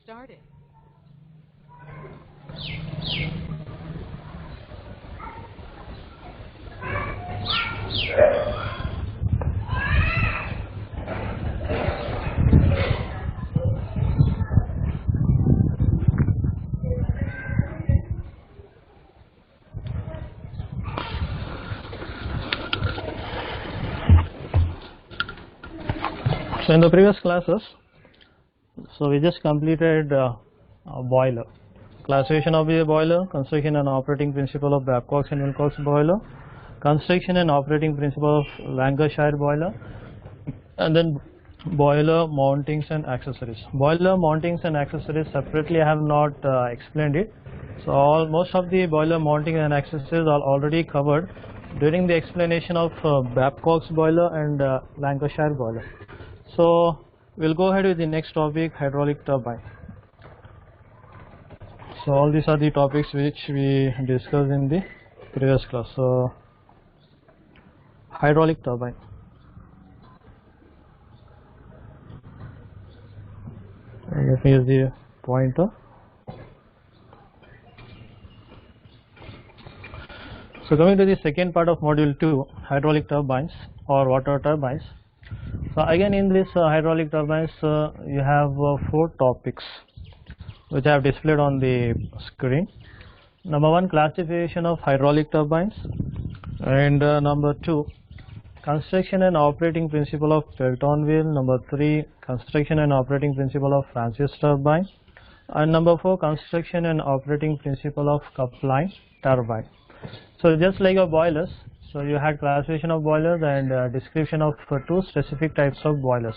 started. So in the previous classes, so we just completed a boiler, classification of the boiler, construction and operating principle of Babcock's and Wilcox boiler, construction and operating principle of Lancashire boiler, and then boiler mountings and accessories. Boiler mountings and accessories separately I have not explained it. So most of the boiler mounting and accessories are already covered during the explanation of Babcock's boiler and Lancashire boiler. So we'll go ahead with the next topic, hydraulic turbine. So all these are the topics which we discussed in the previous class. So hydraulic turbine. Let me use the pointer. So coming to the second part of module 2, hydraulic turbines or water turbines. So again in this hydraulic turbines you have 4 topics which I have displayed on the screen. Number 1, classification of hydraulic turbines, and number 2, construction and operating principle of Pelton-Wheel, number 3, construction and operating principle of Francis turbine, and number 4, construction and operating principle of Coupling turbine. So just like your boilers, so you had classification of boilers and description of 2 specific types of boilers,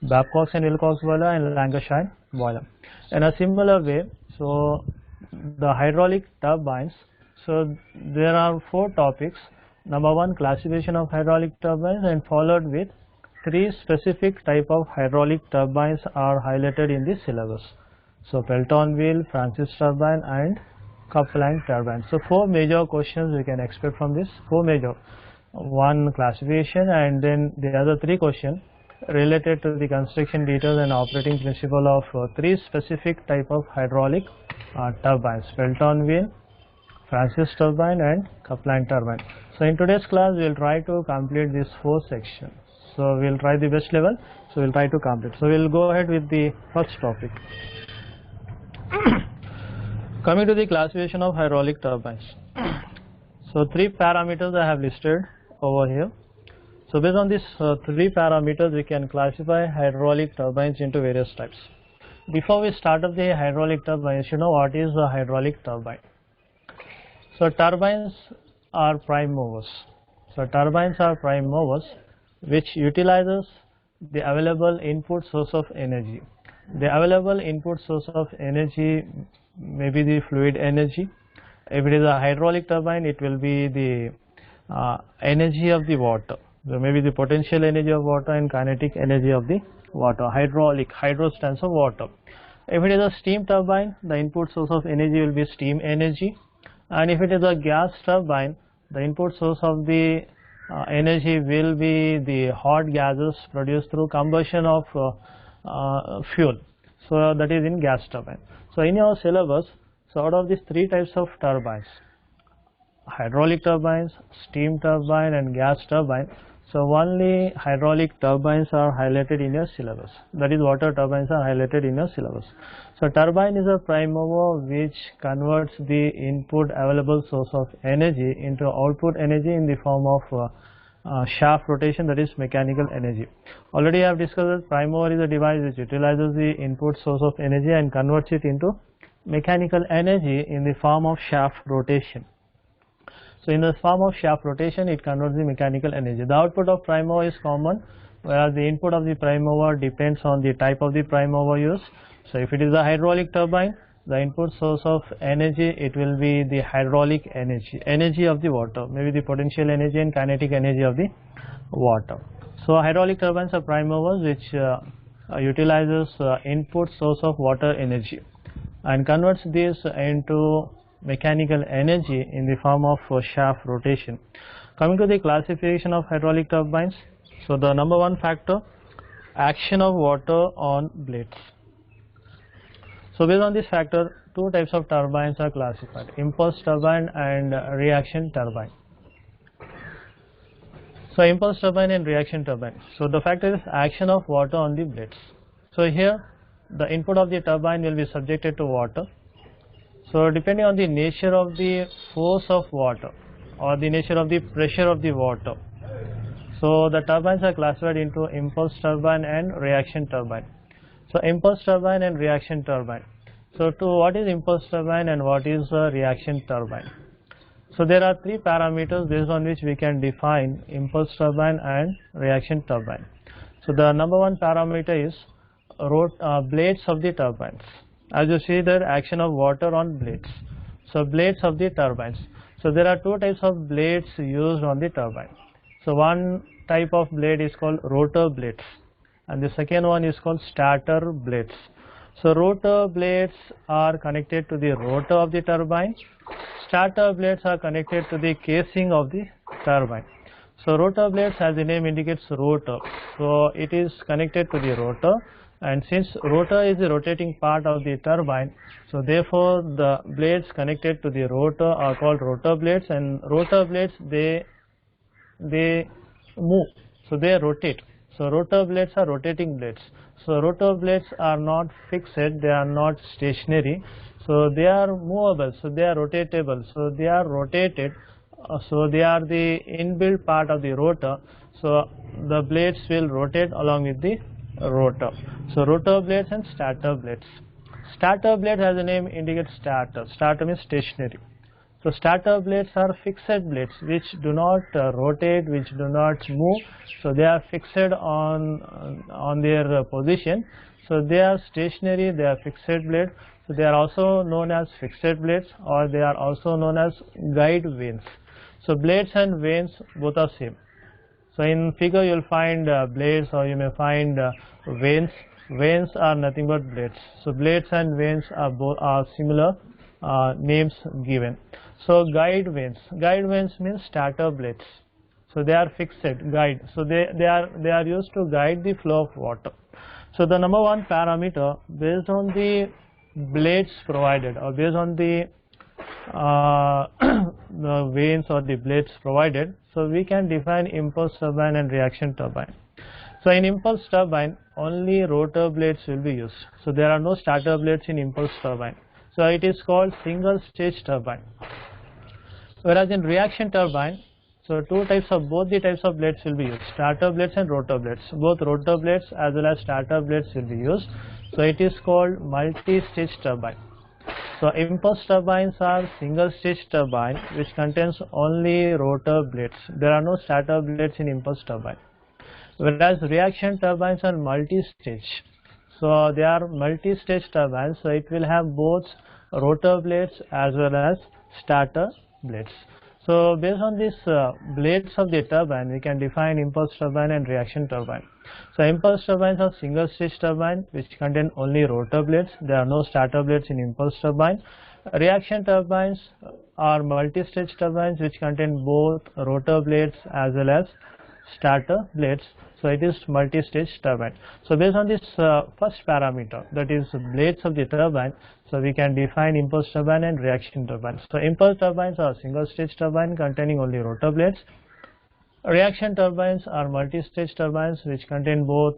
Babcock's and Wilcox boiler and Lancashire boiler. In a similar way, so the hydraulic turbines, so there are 4 topics. Number 1, classification of hydraulic turbines, and followed with 3 specific type of hydraulic turbines are highlighted in the syllabus. So Pelton-Wheel, Francis turbine and Coupling turbine. So 4 major questions we can expect from this. 4 major, 1 classification, and then the other 3 questions related to the construction details and operating principle of 3 specific type of hydraulic turbines, Pelton-Wheel, Francis turbine and Coupling turbine. So in today's class we will try to complete this 4 sections. So we will try the best level, so we will try to complete. So we will go ahead with the first topic. Coming to the classification of hydraulic turbines. So 3 parameters I have listed over here. So based on these 3 parameters we can classify hydraulic turbines into various types. Before we start up the hydraulic turbines, you know what is a hydraulic turbine. So turbines are prime movers. So turbines are prime movers which utilizes the available input source of energy. The available input source of energy may be the fluid energy. If it is a hydraulic turbine, it will be the energy of the water. So maybe the potential energy of water and kinetic energy of the water. Hydraulic, hydro stands for water. If it is a steam turbine, the input source of energy will be steam energy. And if it is a gas turbine, the input source of the energy will be the hot gases produced through combustion of fuel. So that is in gas turbine. So in your syllabus, so out of these 3 types of turbines, hydraulic turbines, steam turbine and gas turbine, so only hydraulic turbines are highlighted in your syllabus. That is, water turbines are highlighted in your syllabus. So turbine is a prime mover which converts the input available source of energy into output energy in the form of shaft rotation, that is mechanical energy. Already I have discussed that prime mover is a device which utilizes the input source of energy and converts it into mechanical energy in the form of shaft rotation. So in the form of shaft rotation, it converts the mechanical energy. The output of prime mover is common, whereas the input of the prime mover depends on the type of the prime mover used. So if it is a hydraulic turbine, the input source of energy, it will be the hydraulic energy of the water, maybe the potential energy and kinetic energy of the water. So hydraulic turbines are prime movers which utilizes input source of water energy and converts this into mechanical energy in the form of shaft rotation. Coming to the classification of hydraulic turbines, so the number 1 factor, action of water on blades. So based on this factor, two types of turbines are classified: impulse turbine and reaction turbine. So impulse turbine and reaction turbine. So the factor is action of water on the blades. So here the input of the turbine will be subjected to water. So depending on the nature of the force of water or the nature of the pressure of the water, so the turbines are classified into impulse turbine and reaction turbine. So impulse turbine and reaction turbine. So to what is impulse turbine and what is a reaction turbine? So there are three parameters based on which we can define impulse turbine and reaction turbine. So the number one parameter is blades of the turbines. As you see, the action of water on blades. So blades of the turbines. So there are two types of blades used on the turbine. So one type of blade is called rotor blades, and the second one is called stator blades. So rotor blades are connected to the rotor of the turbine. Stator blades are connected to the casing of the turbine. So rotor blades, as the name indicates, rotor. So it is connected to the rotor, and since rotor is the rotating part of the turbine, so therefore the blades connected to the rotor are called rotor blades, and rotor blades they move, so they rotate. So rotor blades are rotating blades. So rotor blades are not fixed, they are not stationary, so they are movable, so they are rotatable, so they are rotated, so they are the inbuilt part of the rotor, so the blades will rotate along with the rotor. So rotor blades and stator blades. Stator blade, as the name indicates, stator. Stator means stationary. So stator blades are fixed blades which do not rotate, which do not move, so they are fixed on their position. So they are stationary, they are fixed blades. So they are also known as fixed blades, or they are also known as guide vanes. So blades and vanes both are same. So in figure you will find blades, or you may find vanes. Vanes are nothing but blades. So blades and vanes are similar names given. So guide vanes. Guide vanes means stator blades. So they are fixed guide. So they are used to guide the flow of water. So the number one parameter, based on the blades provided, or based on the vanes or the blades provided, so we can define impulse turbine and reaction turbine. So in impulse turbine, only rotor blades will be used. So there are no stator blades in impulse turbine. So it is called single stage turbine. Whereas in reaction turbine, so both the types of blades will be used, stator blades and rotor blades. Both rotor blades as well as stator blades will be used. So it is called multi-stage turbine. So impulse turbines are single stage turbine which contains only rotor blades. There are no stator blades in impulse turbine. Whereas reaction turbines are multi-stage. So they are multi-stage turbines, so it will have both rotor blades as well as stator blades. So based on these blades of the turbine, we can define impulse turbine and reaction turbine. So impulse turbines are single stage turbine which contain only rotor blades. There are no stator blades in impulse turbine. Reaction turbines are multi-stage turbines which contain both rotor blades as well as stator blades. So it is multi-stage turbine. So based on this first parameter, that is blades of the turbine, so we can define impulse turbine and reaction turbine. So impulse turbines are single stage turbine containing only rotor blades. Reaction turbines are multi-stage turbines which contain both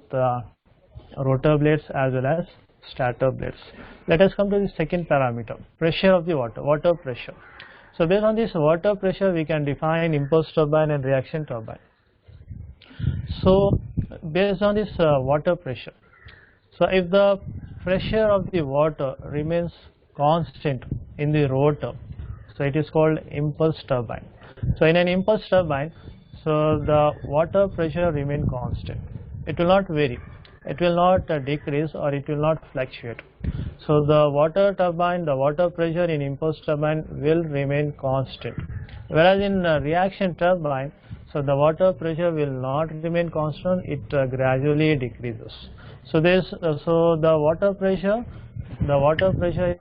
rotor blades as well as stator blades. Let us come to the second parameter, pressure of the water pressure. So based on this water pressure, we can define impulse turbine and reaction turbine. So based on this water pressure, so if the pressure of the water remains constant in the rotor, so it is called impulse turbine. So in an impulse turbine, so the water pressure remain constant. It will not vary. It will not decrease or it will not fluctuate. So the water turbine, the water pressure in impulse turbine will remain constant. Whereas in reaction turbine, so the water pressure will not remain constant, it gradually decreases. So the water pressure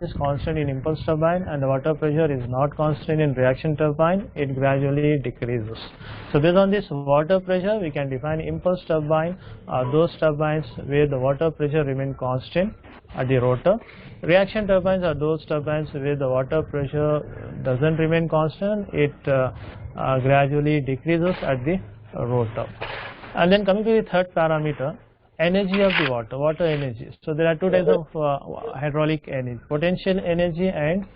is constant in impulse turbine, and the water pressure is not constant in reaction turbine, it gradually decreases. So based on this water pressure, we can define impulse turbine those turbines where the water pressure remain constant, at the rotor. Reaction turbines are those turbines where the water pressure doesn't remain constant, it gradually decreases at the rotor. And then coming to the third parameter, energy of the water energy. So there are two types of hydraulic energy, potential energy and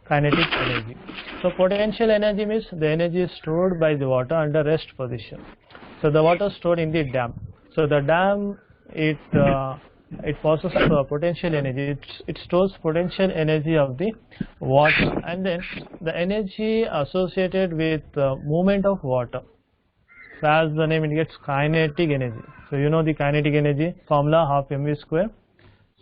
kinetic energy. So potential energy means the energy stored by the water under rest position. So the water stored in the dam. So the dam, it possesses potential energy. It stores potential energy of the water, and then the energy associated with movement of water. So as the name indicates, kinetic energy. So you know the kinetic energy formula, half mv square.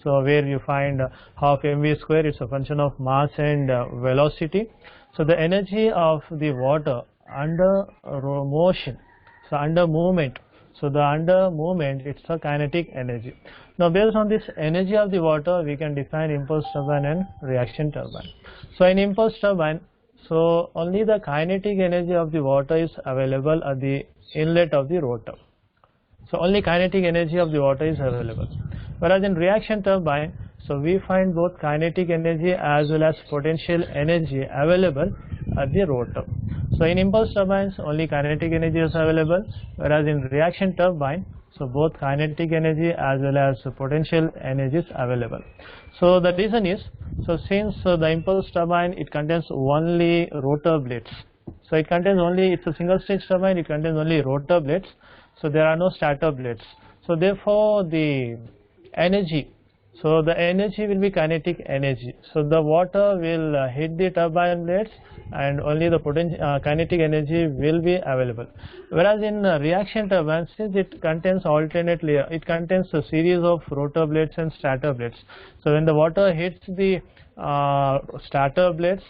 So where you find half mv square, it's a function of mass and velocity. So the energy of the water under motion, so under movement. So the under movement, it's a kinetic energy. Now based on this energy of the water, we can define impulse turbine and reaction turbine. So in impulse turbine, so only the kinetic energy of the water is available at the inlet of the rotor. So only kinetic energy of the water is available. Whereas in reaction turbine, so we find both kinetic energy as well as potential energy available at the rotor. So in impulse turbines, only kinetic energy is available, whereas in reaction turbine, so both kinetic energy as well as potential energy is available. So the reason is, so since the impulse turbine, it contains only rotor blades. So it contains only, it's a single stage turbine, it contains only rotor blades. So there are no stator blades. So therefore the energy, so the energy will be kinetic energy. So the water will hit the turbine blades and only the kinetic energy will be available. Whereas in reaction turbine, since it contains alternately, it contains a series of rotor blades and stator blades. So when the water hits the stator blades,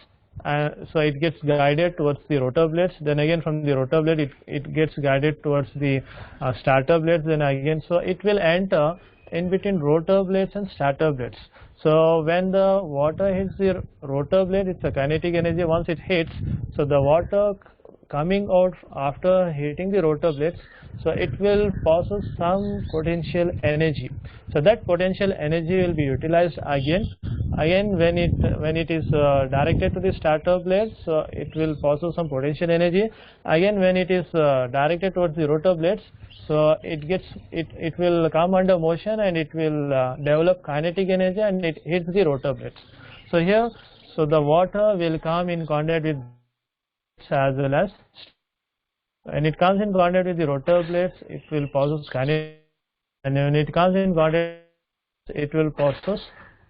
so it gets guided towards the rotor blades, then again from the rotor blade it gets guided towards the stator blades, then again, so it will enter in between rotor blades and stator blades. So when the water hits the rotor blade, it's a kinetic energy. Once it hits, so the water coming out after hitting the rotor blades, so it will possess some potential energy. So that potential energy will be utilized again when it is directed to the stator blades, so it will possess some potential energy. Again when it is directed towards the rotor blades, so it will come under motion and it will develop kinetic energy and it hits the rotor blades. So here, so the water will come in contact with as well as, when it comes in contact with the rotor blades, it will possess kinetic, and when it comes in contact, it will possess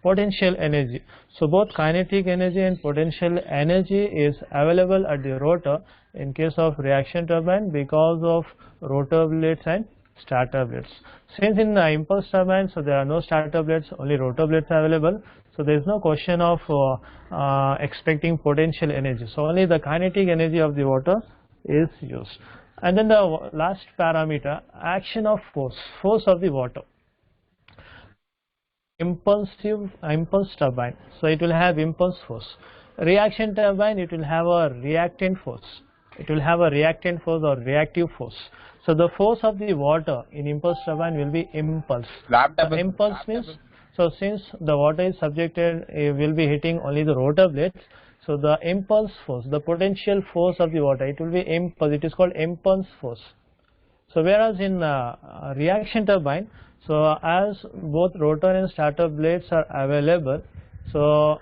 potential energy. So both kinetic energy and potential energy is available at the rotor in case of reaction turbine because of rotor blades and stator blades. Since in the impulse turbine, so there are no stator blades, only rotor blades are available, so there is no question of expecting potential energy. So only the kinetic energy of the water is used. And then the last parameter, action of force of the water. Impulse turbine, so it will have impulse force. Reaction turbine, it will have a reactant force. It will have a reactant force or reactive force. So the force of the water in impulse turbine will be impulse. Impulse means, so since the water is subjected, it will be hitting only the rotor blades. So the impulse force, the potential force of the water, it will be impulse. It is called impulse force. So whereas in reaction turbine, so as both rotor and stator blades are available, so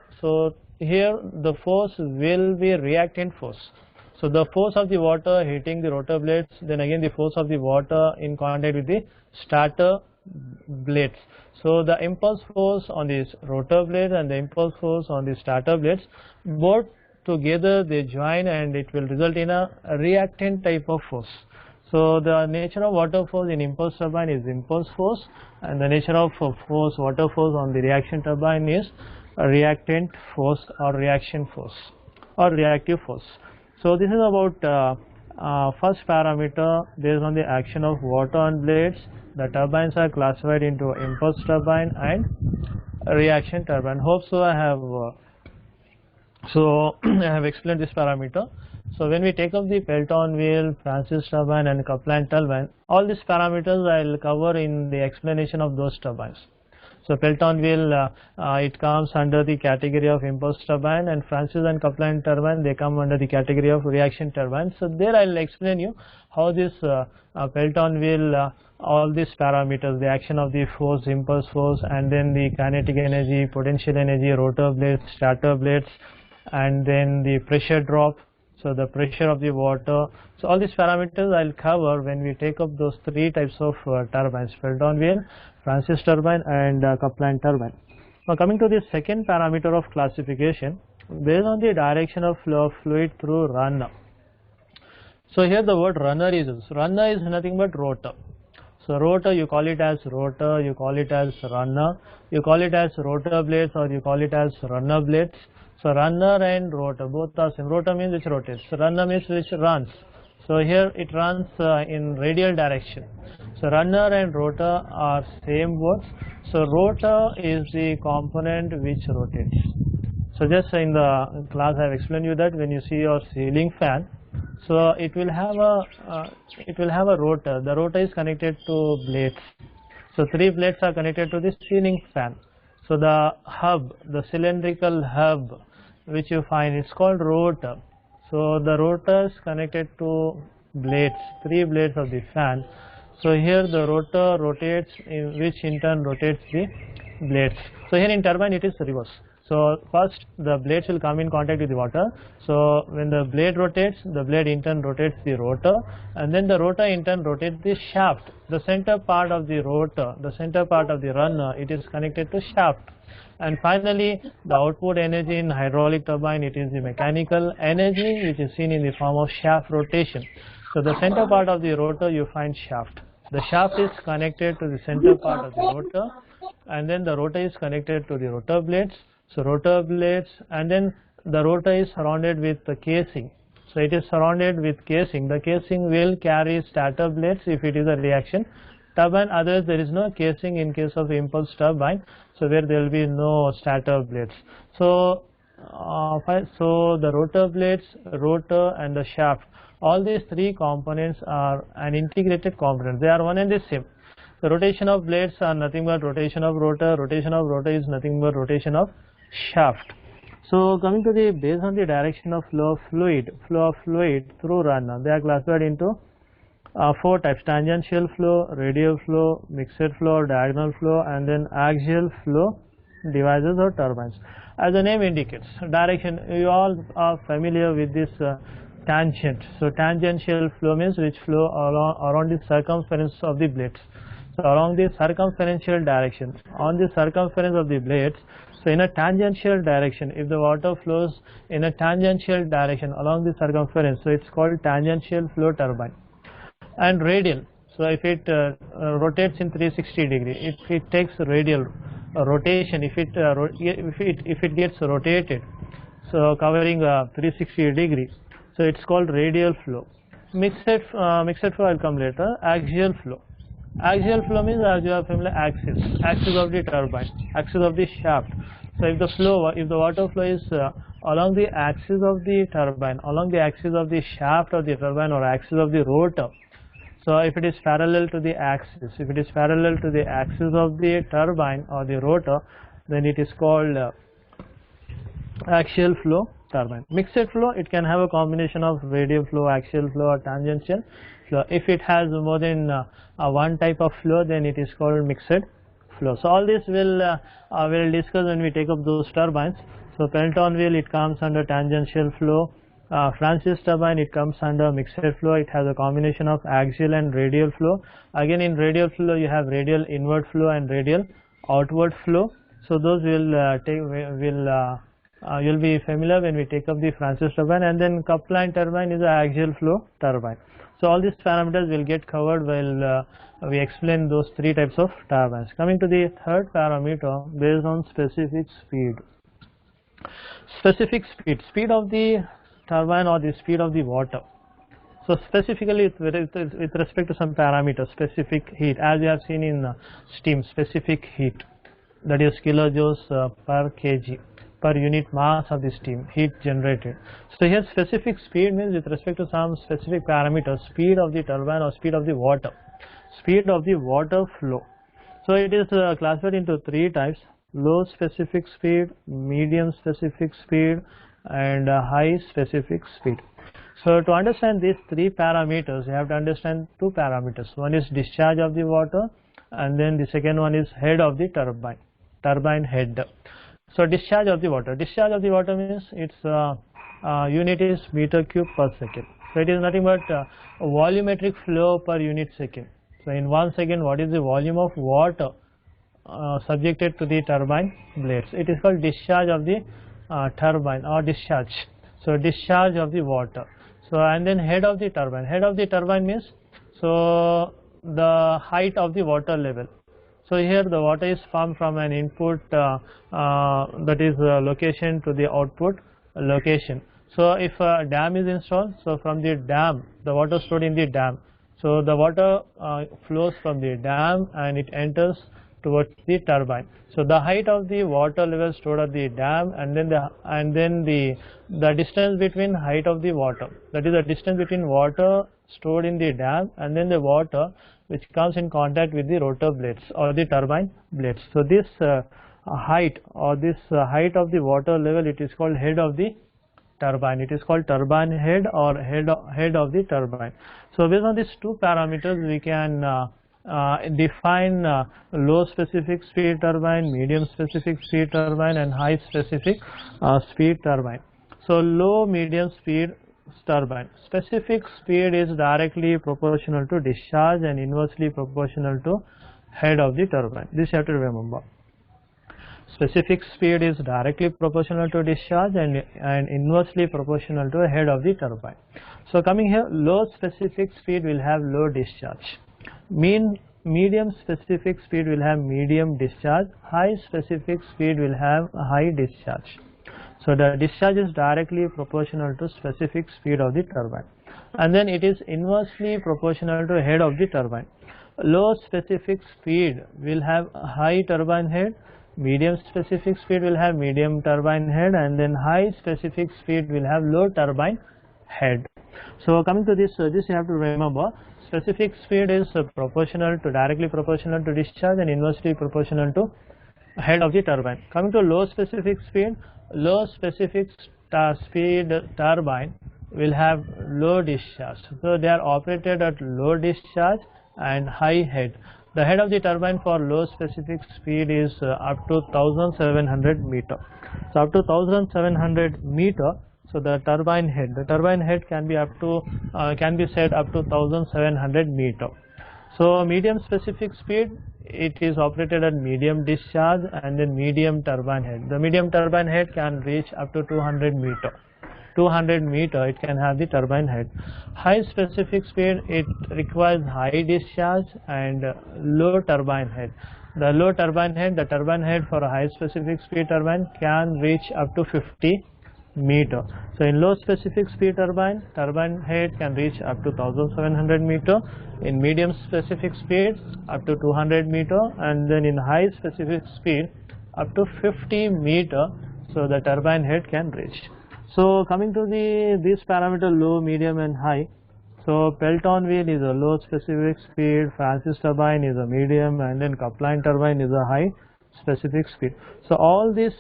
here the force will be reactant force. So the force of the water hitting the rotor blades, then again the force of the water in contact with the stator blades. So the impulse force on this rotor blade and the impulse force on the stator blades, both together they join and it will result in a reactant type of force. So the nature of water force in impulse turbine is impulse force, and the nature of water force on the reaction turbine is a reactant force or reaction force or reactive force. So this is about first parameter. Based on the action of water on blades, the turbines are classified into impulse turbine and reaction turbine. Hope so I have explained this parameter. So when we take up the Pelton wheel, Francis turbine and Kaplan turbine, all these parameters I will cover in the explanation of those turbines. So Pelton wheel, it comes under the category of impulse turbine, and Francis and Kaplan turbine, they come under the category of reaction turbine. So there I will explain you how this Pelton wheel, all these parameters, the action of the force, impulse force, and then the kinetic energy, potential energy, rotor blades, stator blades, and then the pressure drop, so the pressure of the water. So all these parameters I will cover when we take up those three types of turbines: Pelton wheel, Francis turbine, and Kaplan turbine. Now coming to the second parameter of classification, based on the direction of flow of fluid through runner. So here the word runner is used. Runner is nothing but rotor. So rotor, you call it as rotor, you call it as runner, you call it as rotor blades, or you call it as runner blades. So runner and rotor both are same. Rotor means which rotates, runner means which runs. So here it runs in radial direction. So runner and rotor are same words. So rotor is the component which rotates. So just in the class I have explained you that when you see your ceiling fan, so it will have a rotor. The rotor is connected to blades. So three blades are connected to this ceiling fan. So the hub, the cylindrical hub which you find, it's called rotor. So the rotor is connected to blades, three blades of the fan. So here the rotor rotates, which in turn rotates the blades. So here in turbine it is reverse. So first the blades will come in contact with the water. So when the blade rotates, the blade in turn rotates the rotor, and then the rotor in turn rotates the shaft. The center part of the rotor, the center part of the runner, it is connected to shaft. And finally the output energy in hydraulic turbine, it is the mechanical energy which is seen in the form of shaft rotation. So the center part of the rotor you find shaft. The shaft is connected to the center part of the rotor, and then the rotor is connected to the rotor blades. So rotor blades, and then the rotor is surrounded with the casing. So it is surrounded with casing. The casing will carry stator blades if it is a reaction turbine. Others there is no casing in case of impulse turbine, so where there will be no stator blades. So the rotor blades, rotor, and the shaft, all these three components are an integrated component. They are one and the same. The rotation of blades are nothing but rotation of rotor. Rotation of rotor is nothing but rotation of shaft. So coming to the based on the direction of flow of fluid through runner, they are classified into four types: tangential flow, radial flow, mixed flow, diagonal flow, and then axial flow devices or turbines. As the name indicates, direction, you all are familiar with this tangent. So tangential flow means which flow around the circumference of the blades. So along the circumferential direction, on the circumference of the blades. So in a tangential direction, if the water flows in a tangential direction along the circumference, so it's called tangential flow turbine. And radial, so if it rotates in 360 degree, if it takes radial rotation, if it gets rotated, so covering 360 degree, so it's called radial flow. Mixed flow will come later. Axial flow. Axial flow means, as you are familiar, axis of the turbine, axis of the shaft. So if the water flow is along the axis of the turbine, along the axis of the shaft of the turbine, or axis of the rotor, so if it is parallel to the axis, of the turbine or the rotor, then it is called axial flow turbine. Mixed flow, it can have a combination of radial flow, axial flow, or tangential flow. If it has more than one type of flow, then it is called mixed flow. So all this will discuss when we take up those turbines. So Pelton wheel, it comes under tangential flow. Francis turbine, it comes under mixed flow. It has a combination of axial and radial flow. Again, in radial flow you have radial inward flow and radial outward flow. So those you'll be familiar when we take up the Francis turbine. And then Kaplan turbine is an axial flow turbine. So all these parameters will get covered while we explain those three types of turbines. Coming to the third parameter, based on specific speed. Specific speed of the turbine or the speed of the water. So specifically with respect to some parameters, specific heat, as we have seen in steam, specific heat, that is kilojoules per kg, per unit mass of the steam, heat generated. So here specific speed means with respect to some specific parameters, speed of the turbine or speed of the water flow. So it is classified into three types: low specific speed, medium specific speed, and high specific speed. So to understand these three parameters, you have to understand two parameters. One is discharge of the water, and then the second one is head of the turbine head. So discharge of the water. Discharge of the water means its unit is meter cube per second. So it is nothing but volumetric flow per unit second. So in 1 second, what is the volume of water subjected to the turbine blades? It is called discharge of the turbine, or discharge. So discharge of the water. So and then head of the turbine. Head of the turbine means, so the height of the water level. So here the water is pumped from an input that is location to the output location. So if a dam is installed, so from the dam, the water stored in the dam, so the water flows from the dam and it enters towards the turbine. So the height of the water level stored at the dam, and then the distance between height of the water, that is the distance between water stored in the dam and then the water which comes in contact with the rotor blades or the turbine blades. So this height of the water level, it is called head of the turbine. It is called turbine head or head of the turbine. So based on these two parameters, we can define low specific speed turbine, medium specific speed turbine, and high specific speed turbine. So low medium speed turbine, specific speed is directly proportional to discharge and inversely proportional to head of the turbine. This you have to remember. Specific speed is directly proportional to discharge and inversely proportional to head of the turbine. So coming here, low specific speed will have low discharge. Medium specific speed will have medium discharge. High specific speed will have high discharge. So the discharge is directly proportional to specific speed of the turbine, and then it is inversely proportional to head of the turbine. Low specific speed will have high turbine head, medium specific speed will have medium turbine head, and then high specific speed will have low turbine head. So coming to this, this you have to remember, specific speed is directly proportional to discharge and inversely proportional to head of the turbine. Coming to low specific speed turbine will have low discharge. So they are operated at low discharge and high head. The head of the turbine for low specific speed is up to 1700 meter. So up to 1700 meter. So the turbine head can be set up to 1700 meter. So medium specific speed, it is operated at medium discharge and then medium turbine head. The medium turbine head can reach up to 200 meter. 200 meter it can have the turbine head. High specific speed, it requires high discharge and low turbine head. The low turbine head, the turbine head for a high specific speed turbine can reach up to 50 meter. So in low specific speed turbine head can reach up to 1700 meter. In medium specific speed up to 200 meter, and then in high specific speed up to 50 meter. So the turbine head can reach. So coming to this parameter, low, medium, and high. So Pelton wheel is a low specific speed, Francis turbine is a medium, and then Kaplan turbine is a high specific speed. So all this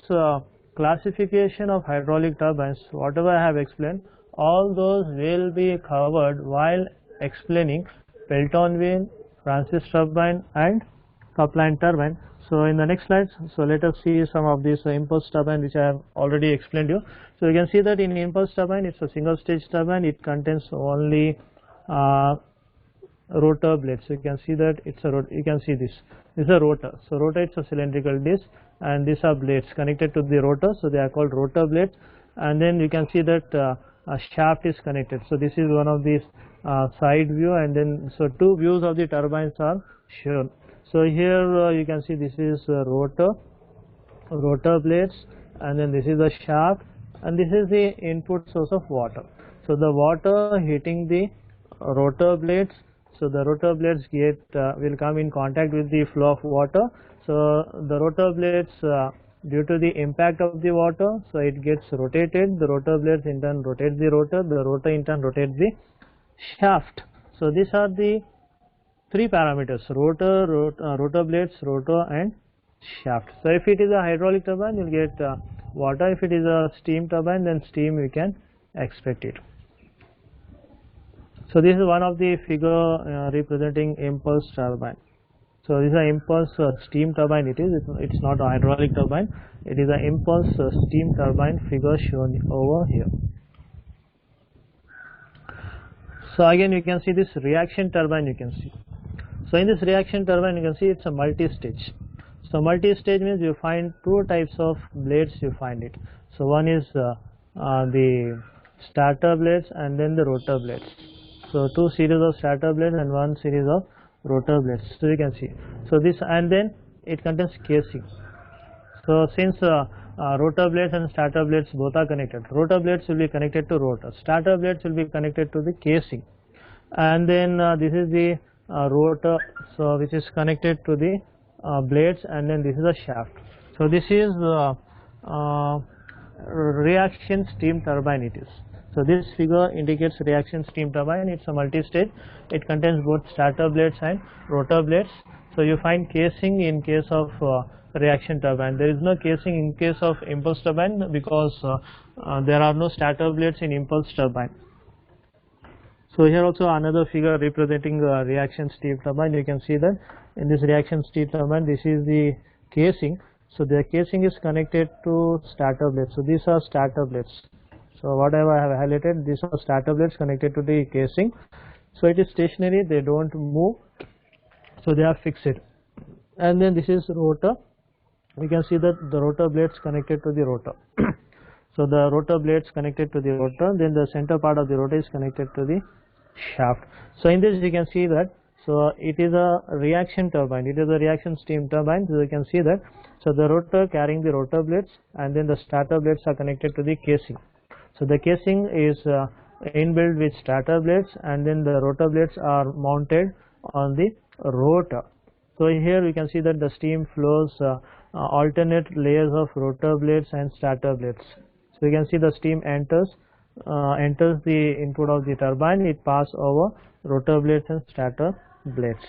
classification of hydraulic turbines, whatever I have explained, all those will be covered while explaining Pelton wheel, Francis turbine, and Kaplan turbine. So in the next slides, so let us see some of these impulse turbine which I have already explained you. So you can see that in impulse turbine, it's a single stage turbine. It contains only rotor blades. So you can see that it's a you can see this is a rotor. So rotor, it's a cylindrical disc, and these are blades connected to the rotor. So they are called rotor blades. And then you can see that a shaft is connected. So this is one of these side view, and then so two views of the turbines are shown. So here you can see this is rotor blades, and then this is the shaft, and this is the input source of water. So the water hitting the rotor blades, so the rotor blades will come in contact with the flow of water. So the rotor blades, due to the impact of the water, so it gets rotated. The rotor blades in turn rotate the rotor in turn rotates the shaft. So these are the three parameters: rotor blades, rotor, and shaft. So if it is a hydraulic turbine, you'll get water. If it is a steam turbine, then steam we can expect it. So this is one of the figure representing impulse turbine. So this is an impulse steam turbine. It's not a hydraulic turbine. It is an impulse steam turbine figure shown over here. So again you can see this reaction turbine you can see. So in this reaction turbine you can see it's a multi-stage. So multi-stage means you find two types of blades you find it. So one is the starter blades and then the rotor blades. So two series of starter blades and one series of rotor blades. So you can see. So this, and then it contains casing. So since rotor blades and starter blades both are connected, rotor blades will be connected to rotor, starter blades will be connected to the casing, and then this is the rotor, so which is connected to the blades, and then this is a shaft. So this is reaction steam turbine it is. So this figure indicates reaction steam turbine. It's a multi-stage. It contains both starter blades and rotor blades. So you find casing in case of reaction turbine. There is no casing in case of impulse turbine because there are no starter blades in impulse turbine. So here also another figure representing reaction steam turbine. You can see that in this reaction steam turbine, this is the casing. So the casing is connected to starter blades. So these are starter blades. So whatever I have highlighted, these are starter blades connected to the casing. So it is stationary, they don't move, so they are fixed. And then this is rotor. We can see that the rotor blades connected to the rotor. So the rotor blades connected to the rotor, then the center part of the rotor is connected to the shaft. So in this you can see that, so it is a reaction turbine, it is a reaction steam turbine. So you can see that, so the rotor carrying the rotor blades and then the starter blades are connected to the casing. So the casing is inbuilt with starter blades and then the rotor blades are mounted on the rotor. So here we can see that the steam flows alternate layers of rotor blades and starter blades. So you can see the steam enters the input of the turbine, it passes over rotor blades and starter blades.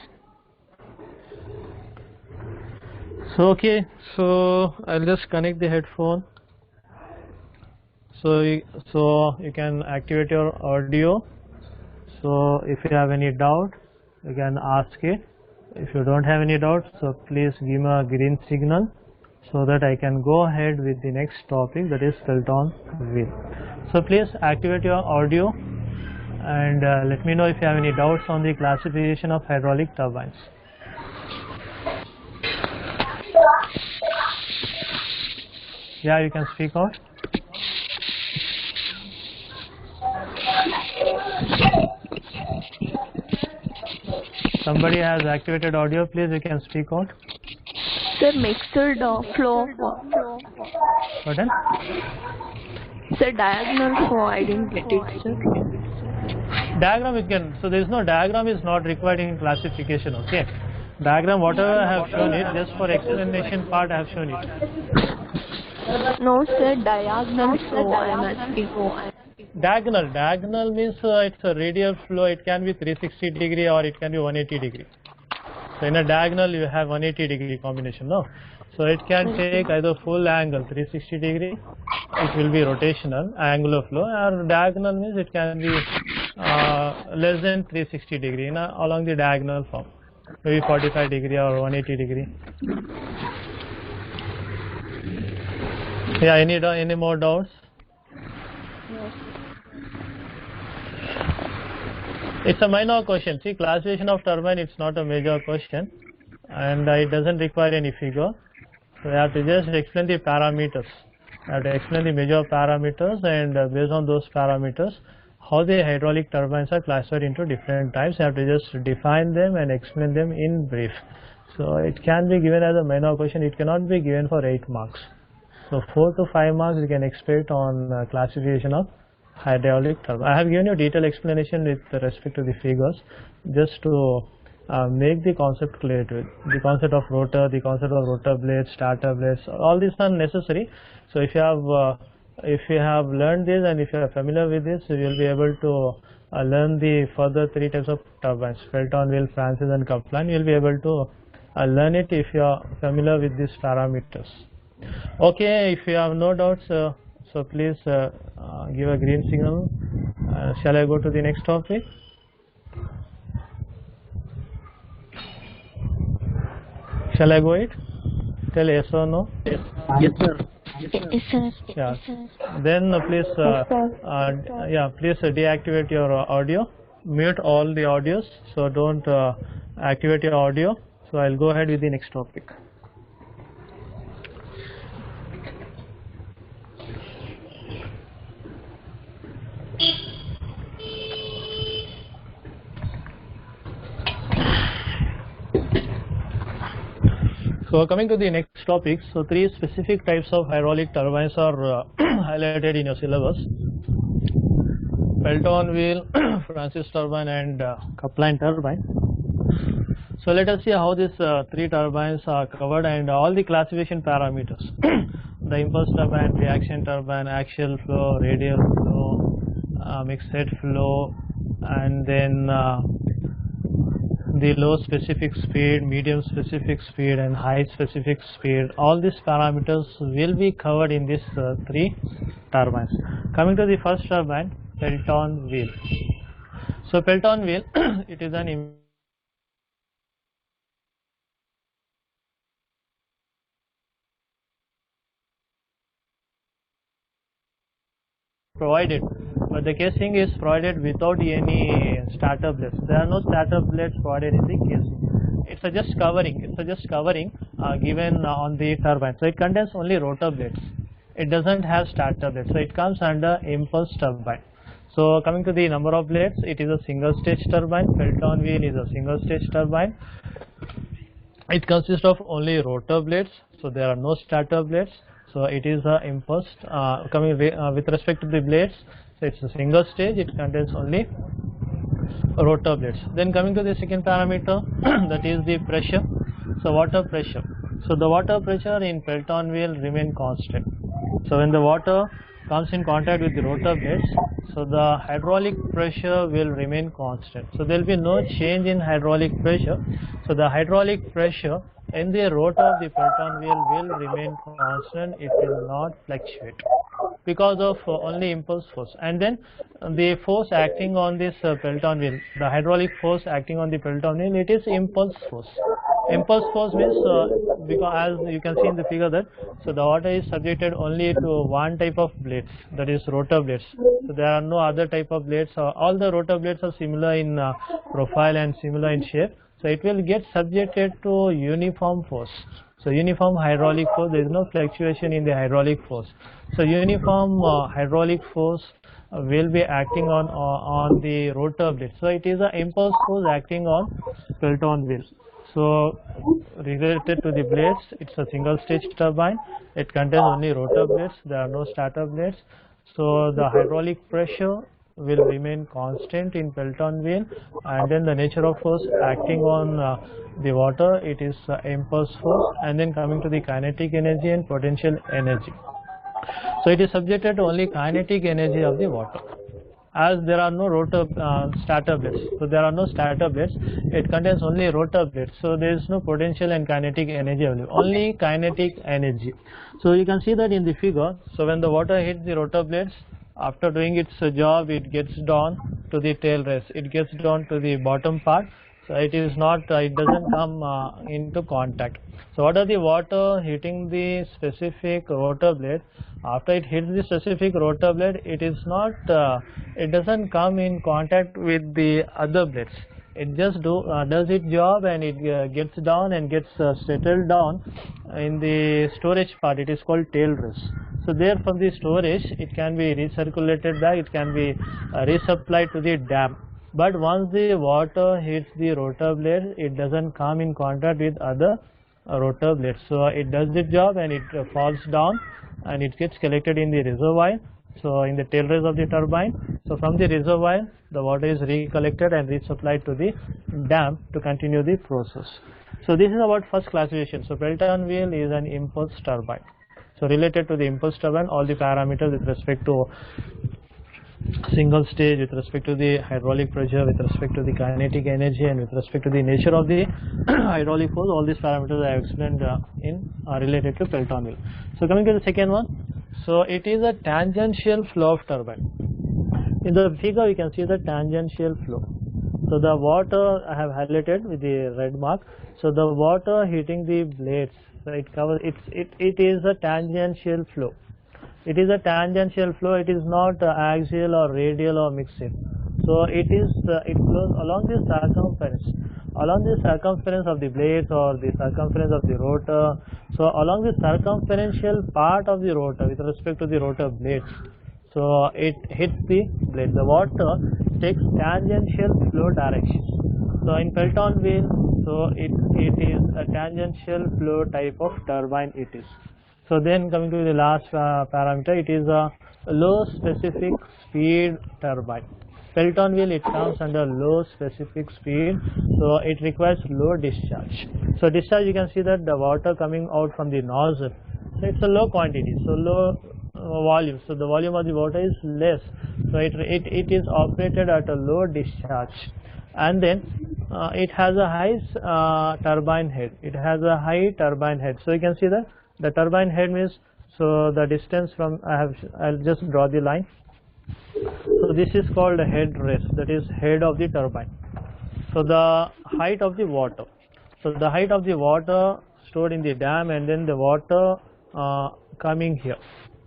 So okay, so I'll just connect the headphone. So you can activate your audio. So if you have any doubt, you can ask it. If you don't have any doubt, so please give me a green signal so that I can go ahead with the next topic, that is tilt-on wheel. So please activate your audio and let me know if you have any doubts on the classification of hydraulic turbines. Yeah, you can speak out. Somebody has activated audio, please you can speak out. Sir, mixed flow. Pardon? Sir, diagonal flow, I didn't get it, sir. Diagram you can, so there is no diagram is not required in classification, okay. Diagram whatever I have shown it, just for explanation part I have shown it. No sir, diagonal flow I am asking. Diagonal means it's a radial flow, it can be 360 degree or it can be 180 degree. So in a diagonal you have 180 degree combination, no? So it can take either full angle 360 degree, it will be rotational angular flow, or diagonal means it can be less than 360 degree along the diagonal form, maybe 45 degree or 180 degree. Yeah, any more doubts? It's a minor question. See, classification of turbine, it's not a major question and it doesn't require any figure. So you have to just explain the parameters. You have to explain the major parameters and based on those parameters, how the hydraulic turbines are classified into different types. You have to just define them and explain them in brief. So it can be given as a minor question. It cannot be given for 8 marks. So 4 to 5 marks you can expect on classification of hydraulic turbine. I have given you a detailed explanation with respect to the figures just to make the concept clear to it. The concept of rotor, the concept of rotor blades, starter blades, all these are necessary. So if you have learned this and if you are familiar with this, you will be able to learn the further three types of turbines, Pelton wheel, Francis and Kaplan, you will be able to learn it if you are familiar with these parameters. Okay, if you have no doubts, so please give a green signal. Shall I go to the next topic? Shall I go it? Tell yes or no. Yes, sir. Yes, sir. Yeah. Then please, please deactivate your audio. Mute all the audios. So don't activate your audio. So I'll go ahead with the next topic. So coming to the next topic, so three specific types of hydraulic turbines are highlighted in your syllabus: Pelton wheel, Francis turbine and Kaplan turbine. So let us see how these three turbines are covered and all the classification parameters. The impulse turbine, reaction turbine, axial flow, radial flow, mixed flow, and then the low specific speed, medium specific speed and high specific speed. All these parameters will be covered in these three turbines. Coming to the first turbine, Pelton wheel. So Pelton wheel, it is an provided, but the casing is provided without any starter blades. There are no starter blades provided in the casing. It's a just covering. It's a just covering given on the turbine. So it contains only rotor blades. It doesn't have starter blades. So it comes under impulse turbine. So coming to the number of blades, it is a single stage turbine. Pelton wheel is a single stage turbine. It consists of only rotor blades. So there are no starter blades. So it is a impulse with respect to the blades. So it's a single stage. It contains only rotor blades. Then coming to the second parameter, that is the pressure. So water pressure. So the water pressure in Pelton wheel remain constant. So when the water comes in contact with the rotor blades, so the hydraulic pressure will remain constant. So there will be no change in hydraulic pressure. So the hydraulic pressure in the rotor of the Pelton wheel will remain constant. It will not fluctuate because of only impulse force. And then the force acting on this Pelton wheel, the hydraulic force acting on the Pelton wheel, it is impulse force. Impulse force means because as you can see in the figure that so the water is subjected only to one type of blades, that is rotor blades. So there are no other type of blades. All the rotor blades are similar in profile and similar in shape. So it will get subjected to uniform force. So uniform hydraulic force, there is no fluctuation in the hydraulic force. So uniform hydraulic force will be acting on the rotor blade. So it is an impulse force acting on Pelton wheel. So related to the blades, it's a single stage turbine. It contains only rotor blades. There are no starter blades. So the hydraulic pressure will remain constant in Pelton wheel, and then the nature of force acting on the water, it is impulse force. And then coming to the kinetic energy and potential energy, so it is subjected to only kinetic energy of the water. As there are no rotor starter blades, so there are no starter blades, it contains only rotor blades, so there is no potential and kinetic energy available, only kinetic energy. So you can see that in the figure. So when the water hits the rotor blades, after doing its job, it gets down to the tail race, it gets down to the bottom part. So it is not, it doesn't come into contact. So what are the water hitting the specific rotor blade? After it hits the specific rotor blade, it is not, it doesn't come in contact with the other blades. It just does its job, and it gets down and gets settled down in the storage part. It is called tail race. So there from the storage, it can be recirculated back, it can be resupplied to the dam. But once the water hits the rotor blade, it doesn't come in contact with other rotor blades. So it does its job and it falls down and it gets collected in the reservoir. So in the tail race of the turbine. So from the reservoir, the water is recollected and resupplied to the dam to continue the process. So this is about first classification. So Pelton wheel is an impulse turbine. So related to the impulse turbine, all the parameters with respect to single stage, with respect to the hydraulic pressure, with respect to the kinetic energy, and with respect to the nature of the hydraulic force. All these parameters I have explained related to Pelton wheel. So coming to the second one, so it is a tangential flow of turbine. In the figure you can see the tangential flow. So the water I have highlighted with the red mark. So the water hitting the blades, so it covers it is a tangential flow. It is a tangential flow. It is not axial or radial or mixed. So it flows along the circumference of the blades or the circumference of the rotor. So along the circumferential part of the rotor with respect to the rotor blades. So it hits the blade. The water takes tangential flow direction. So in Pelton wheel, so it is a tangential flow type of turbine it is. So then coming to the last parameter, it is a low specific speed turbine. Pelton wheel, it comes under low specific speed, so it requires low discharge. So discharge, you can see that the water coming out from the nozzle, so it's a low quantity, so low volume, so the volume of the water is less, so it is operated at a low discharge, and then it has a high turbine head. It has a high turbine head. So you can see that the turbine head means, so the distance from I'll just draw the line. So this is called a head rest, that is head of the turbine. So the height of the water, so the height of the water stored in the dam, and then the water coming here.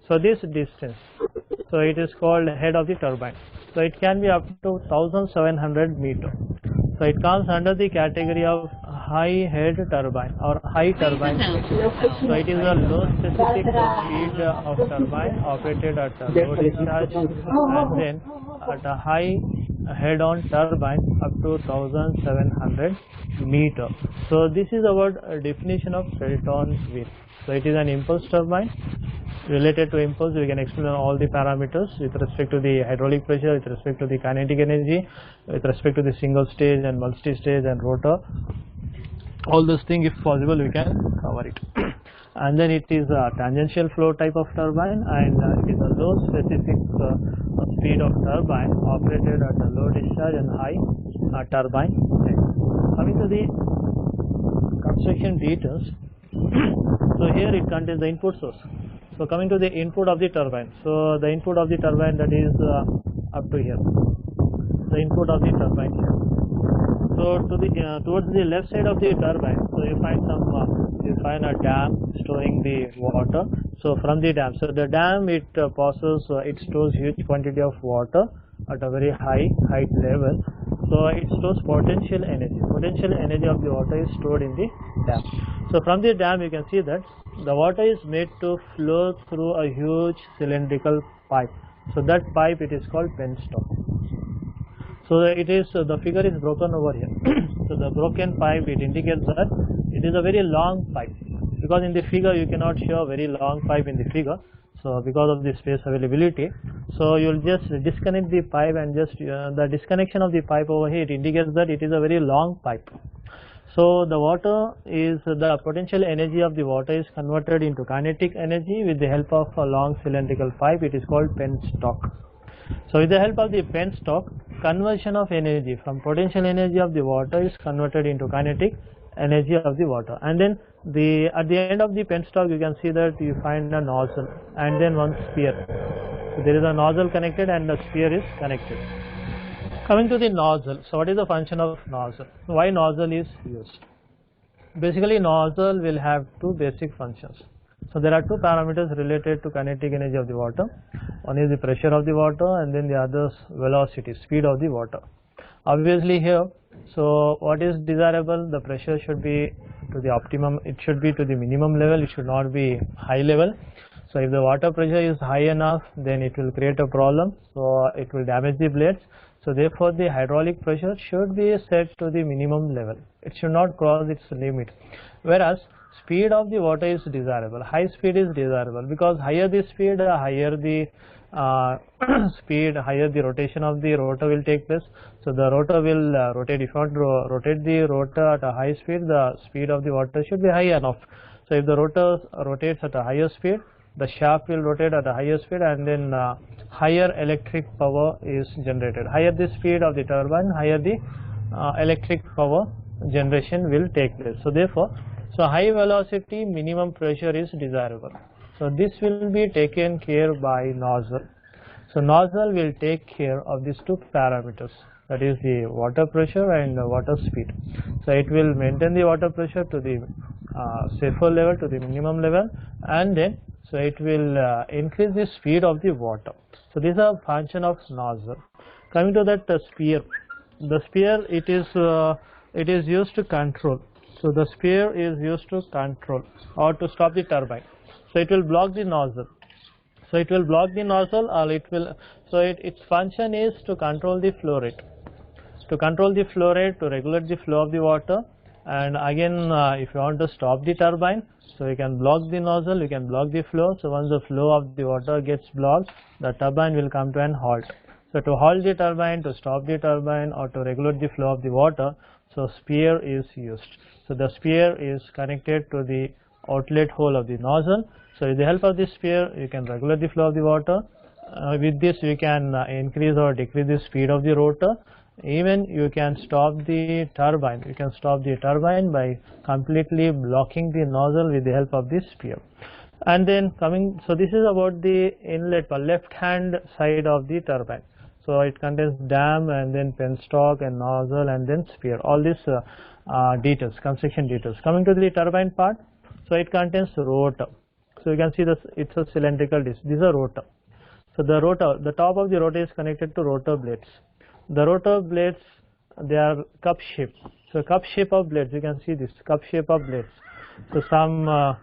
So this distance, so it is called head of the turbine. So it can be up to 1700 meter. So it comes under the category of high head turbine or high turbine head. So it is a low specific speed of turbine operated at a low discharge, and then at a high head on turbine up to 1700 meter. So this is our definition of Pelton wheel. So it is an impulse turbine. Related to impulse, we can explain all the parameters with respect to the hydraulic pressure, with respect to the kinetic energy, with respect to the single stage and multi-stage and rotor. All those things, if possible, we can cover it. And then it is a tangential flow type of turbine, and it is a low specific speed of turbine operated at a low discharge and high turbine head. Coming to the construction details, so here it contains the input source. So coming to the input of the turbine, so the input of the turbine, that is up to here, the input of the turbine here. So to the towards the left side of the turbine, so you find a dam storing the water. So from the dam, so the dam, it it stores huge quantity of water at a very high height level. So it stores potential energy. Potential energy of the water is stored in the dam. So from the dam, you can see that the water is made to flow through a huge cylindrical pipe. So that pipe, it is called penstock. So it is the figure is broken over here. So the broken pipe, it indicates that it is a very long pipe, because in the figure you cannot show a very long pipe in the figure. So because of the space availability, so you will just disconnect the pipe, and just the disconnection of the pipe over here, it indicates that it is a very long pipe. So the water is, the potential energy of the water is converted into kinetic energy with the help of a long cylindrical pipe. It is called penstock. So with the help of the penstock, conversion of energy from potential energy of the water is converted into kinetic energy of the water. And then at the end of the penstock, you can see that you find a nozzle and then one sphere. So there is a nozzle connected and the sphere is connected. Coming to the nozzle, so what is the function of nozzle? Why nozzle is used? Basically, nozzle will have two basic functions. So there are two parameters related to kinetic energy of the water. One is the pressure of the water, and then the other is velocity, speed of the water. Obviously here, so what is desirable? The pressure should be to the optimum, it should be to the minimum level, it should not be high level. So if the water pressure is high enough, then it will create a problem, so it will damage the blades. So therefore the hydraulic pressure should be set to the minimum level. It should not cross its limit. Whereas speed of the water is desirable. High speed is desirable, because higher the speed, higher the higher the rotation of the rotor will take place. So the rotor will rotate. If you want to rotate the rotor at a high speed, the speed of the water should be high enough. So if the rotor rotates at a higher speed, the shaft will rotate at the higher speed, and then higher electric power is generated. Higher the speed of the turbine, higher the electric power generation will take place. So therefore, high velocity minimum pressure is desirable. So this will be taken care by nozzle. So nozzle will take care of these two parameters, that is the water pressure and water speed. So it will maintain the water pressure to the safer level, to the minimum level, and then so it will increase the speed of the water. So these are function of nozzle. Coming to that spear, the spear it is used to control. So the spear is used to control or to stop the turbine. So it will block the nozzle. So it will block the nozzle, or it will. So its function is to control the flow rate. To control the flow rate, to regulate the flow of the water, and again if you want to stop the turbine, so you can block the nozzle, you can block the flow. So once the flow of the water gets blocked, the turbine will come to an halt. So to halt the turbine, to stop the turbine, or to regulate the flow of the water, so spear is used. So the spear is connected to the outlet hole of the nozzle. So with the help of this spear, you can regulate the flow of the water. With this, you can increase or decrease the speed of the rotor. Even you can stop the turbine. You can stop the turbine by completely blocking the nozzle with the help of this spear. And then coming, so this is about the inlet or left hand side of the turbine. So it contains dam, and then penstock and nozzle, and then spear. All these details, construction details. Coming to the turbine part, so it contains rotor. So you can see this, it's a cylindrical disc. This is a rotor. So the rotor, the top of the rotor is connected to rotor blades. The rotor blades, they are cup shape. So cup shape of blades, you can see this cup shape of blades. So how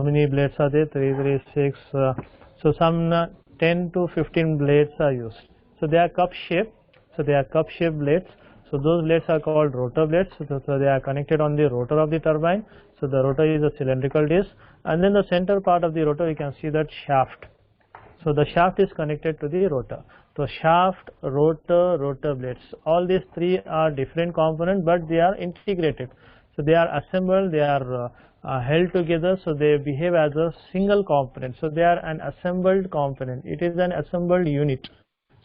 many blades are there? 3, 6. So some 10 to 15 blades are used. So they are cup shape. So they are cup shape blades. So those blades are called rotor blades. So they are connected on the rotor of the turbine. So the rotor is a cylindrical disc, and then the center part of the rotor, you can see that shaft. So the shaft is connected to the rotor. So shaft, rotor, rotor blades, all these three are different components, but they are integrated. So they are assembled, they are held together, so they behave as a single component. So they are an assembled component. It is an assembled unit.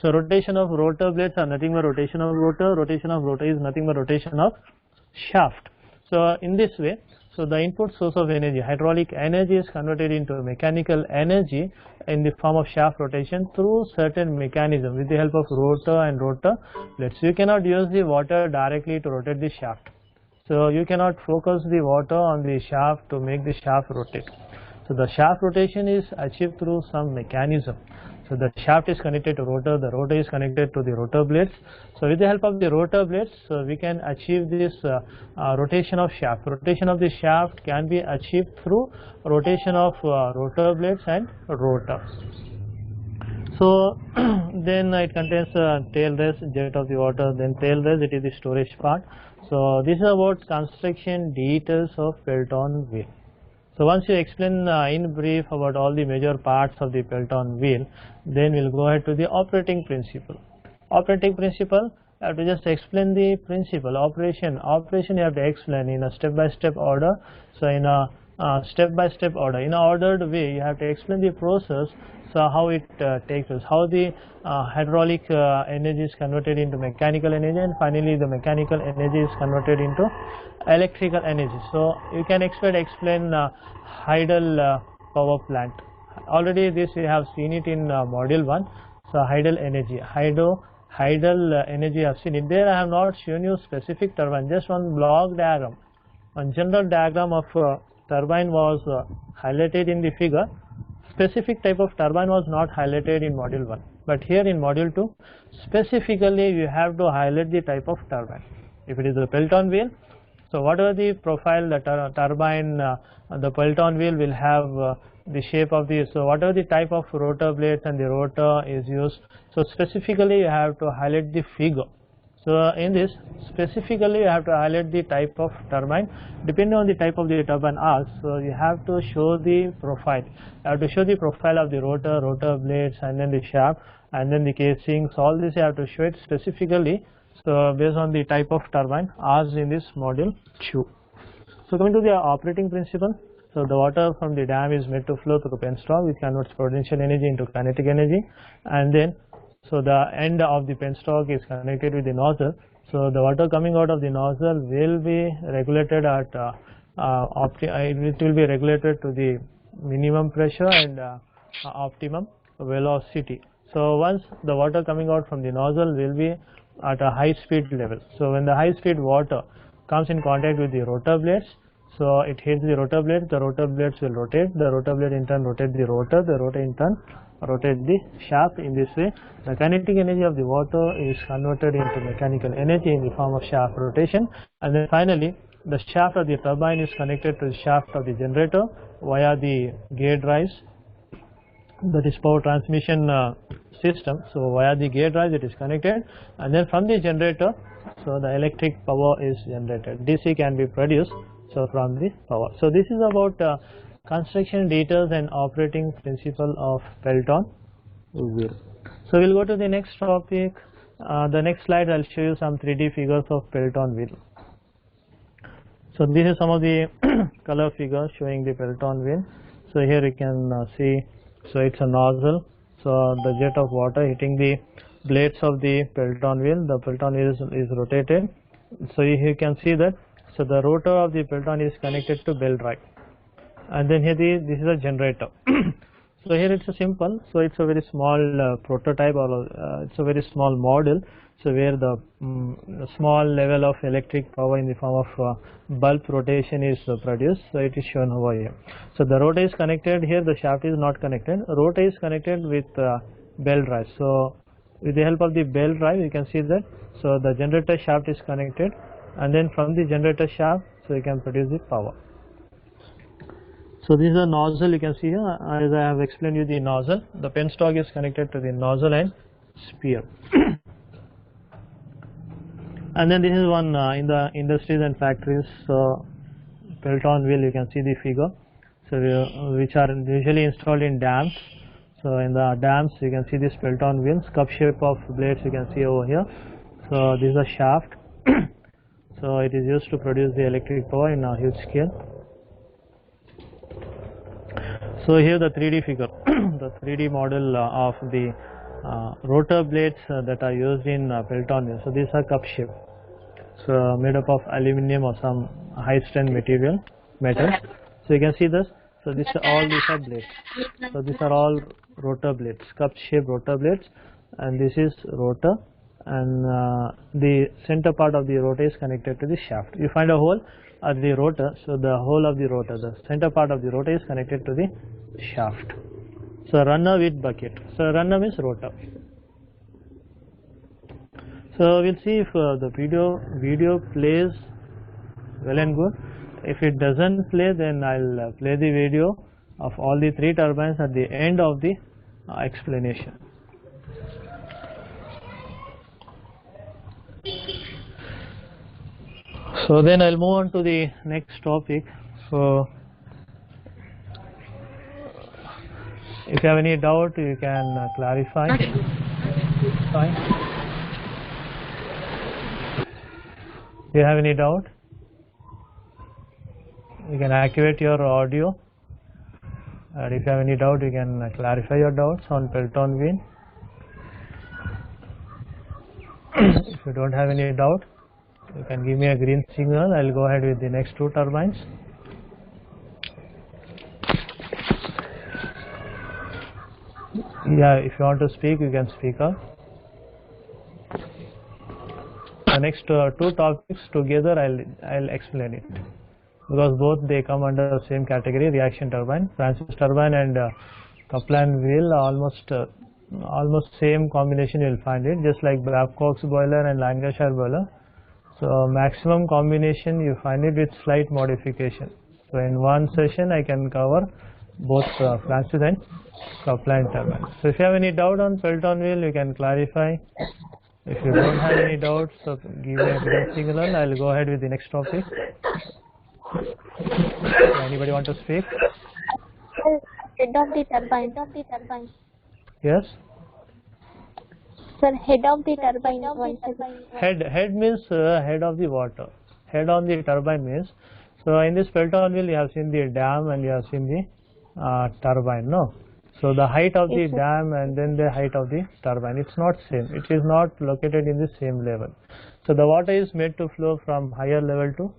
So rotation of rotor blades are nothing but rotation of rotor. Rotation of rotor is nothing but rotation of shaft. So in this way, so the input source of energy, hydraulic energy, is converted into mechanical energy in the form of shaft rotation through certain mechanism with the help of rotor and rotor blades. You cannot use the water directly to rotate the shaft. So you cannot focus the water on the shaft to make the shaft rotate. So the shaft rotation is achieved through some mechanism. So the shaft is connected to rotor, the rotor is connected to the rotor blades. So with the help of the rotor blades, so we can achieve this rotation of shaft. Rotation of the shaft can be achieved through rotation of rotor blades and rotor. So then it contains tail race, jet of the water, then tail race, it is the storage part. So this is about construction details of Pelton wheel. So once you explain in brief about all the major parts of the Pelton wheel, then we'll go ahead to the operating principle. Operating principle, you have to just explain the principle. Operation you have to explain in a step-by-step order. So in a step-by-step order, in an ordered way, you have to explain the process. So how it takes place, how the hydraulic energy is converted into mechanical energy, and finally the mechanical energy is converted into electrical energy. So you can explain Hydel power plant. Already this we have seen it in module 1. So Hydel energy, Hydel energy I have seen it. There I have not shown you specific turbine, just one block diagram. One general diagram of turbine was highlighted in the figure. Specific type of turbine was not highlighted in module 1, but here in module 2 specifically you have to highlight the type of turbine. If it is a Pelton wheel, so whatever the profile, the turbine, the Pelton wheel will have the shape of the, so whatever the type of rotor blades and the rotor is used, so specifically you have to highlight the figure. So in this specifically you have to highlight the type of turbine. Depending on the type of the turbine asked, so you have to show the profile. You have to show the profile of the rotor, rotor blades, and then the shaft, and then the casings. All this you have to show it specifically. So based on the type of turbine asked in this module 2. So coming to the operating principle. So the water from the dam is made to flow through penstock, which converts potential energy into kinetic energy, and then so the end of the penstock is connected with the nozzle. So the water coming out of the nozzle will be regulated at it will be regulated to the minimum pressure and optimum velocity. So once the water coming out from the nozzle will be at a high speed level. So when the high speed water comes in contact with the rotor blades, so it hits the rotor blades will rotate, the rotor blade in turn rotate the rotor in turn rotate the shaft. In this way, the kinetic energy of the water is converted into mechanical energy in the form of shaft rotation, and then finally the shaft of the turbine is connected to the shaft of the generator via the gear drives, that is power transmission system. So via the gear drive it is connected, and then from the generator, so the electric power is generated. DC can be produced so from the power. So this is about construction details and operating principle of Pelton wheel. So we'll go to the next topic. The next slide I'll show you some 3D figures of Pelton wheel. So this is some of the color figures showing the Pelton wheel. So here you can see, so it's a nozzle, so the jet of water hitting the blades of the Pelton wheel. The Pelton wheel is rotated. So you can see that, so the rotor of the Pelton is connected to bell drive, and then here this is a generator. So here it's a simple, so it's a very small prototype, or it's a very small model, so where the small level of electric power in the form of bulb rotation is produced. So it is shown over here. So the rotor is connected here, the shaft is not connected. Rotor is connected with bell drive. So with the help of the bell drive you can see that, so the generator shaft is connected, and then from the generator shaft, so you can produce the power. So this is a nozzle, you can see here, as I have explained you the nozzle. The penstock is connected to the nozzle and spear. And then this is one in the industries and factories. So Pelton wheel, you can see the figure. So which are usually installed in dams. So in the dams you can see this Pelton wheels, cup shape of blades you can see over here. So this is a shaft. So it is used to produce the electric power in a huge scale. So here the 3D figure, the 3D model of the rotor blades that are used in Pelton wheel. So these are cup shape, so made up of aluminum or some high strength metal. So you can see this. So these are blades. So these are all rotor blades, cup shape rotor blades, and this is rotor, and the center part of the rotor is connected to the shaft. You find a hole at the rotor, so the whole of the rotor, the center part of the rotor is connected to the shaft. So runner with bucket. So runner means rotor. So we'll see if the video plays well and good. If it doesn't play, then I'll play the video of all the 3 turbines at the end of the explanation. So then I'll move on to the next topic. So if you have any doubt, you can clarify. Fine. Do you have any doubt? You can activate your audio, and if you have any doubt, you can clarify your doubts on Pelton wheel. If you don't have any doubt, you can give me a green signal. I'll go ahead with the next 2 turbines. Yeah, if you want to speak, you can speak up. The next 2 topics together, I'll explain it, because both they come under the same category, reaction turbine. Francis turbine and Kaplan wheel, almost same combination you will find it, just like Babcock's boiler and Lancashire boiler. So maximum combination you find it with slight modification. So in one session I can cover both Francis and Kaplan turbine. So if you have any doubt on Pelton wheel, you can clarify. If you don't have any doubts, so give me a green signal. I'll go ahead with the next topic. Anybody want to speak? Head of the turbine. Yes? Sir, head of the turbine. Head means head of the water. Head on the turbine means, So in this Pelton wheel, you have seen the dam and you have seen the turbine, no? So the height of the dam and then the height of the turbine, it's not same. It is not located in the same level. So the water is made to flow from higher level to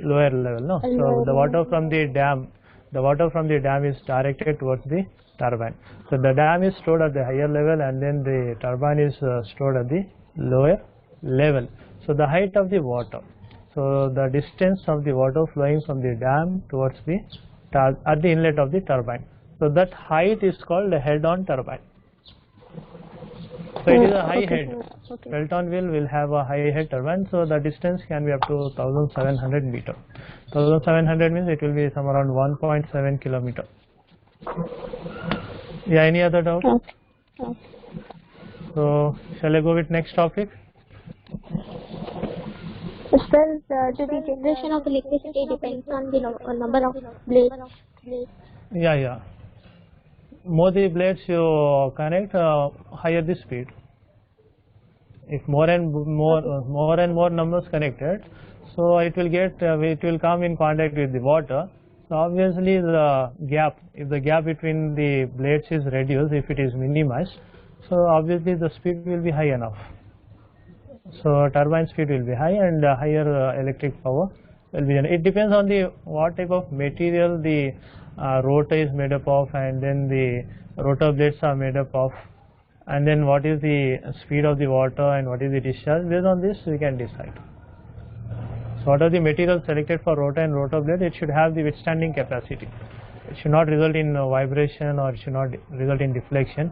lower level, no? So the water from the dam is directed towards the turbine. So the dam is stored at the higher level and then the turbine is stored at the lower level. So the height of the water, so the distance of the water flowing from the dam towards the at the inlet of the turbine. So that height is called the head-on turbine. So it is a high head. Pelton wheel will have a high head turbine. So the distance can be up to 1700 meter. 1700 means it will be somewhere around 1.7 kilometer. Yeah, any other doubt? So shall I go with next topic? Sir, the generation of electricity depends on the number of blades. Yeah. More the blades you connect, higher the speed. If more and more numbers connected, so it will come in contact with the water. So obviously if the gap between the blades is reduced, if it is minimized, so obviously the speed will be high enough. So turbine speed will be high and higher electric power will be. It depends on the what type of material the rotor is made up of, and then the rotor blades are made up of, and then what is the speed of the water and what is the discharge. Based on this we can decide. So what are the materials selected for rotor and rotor blade? It should have the withstanding capacity. It should not result in vibration, or it should not result in deflection.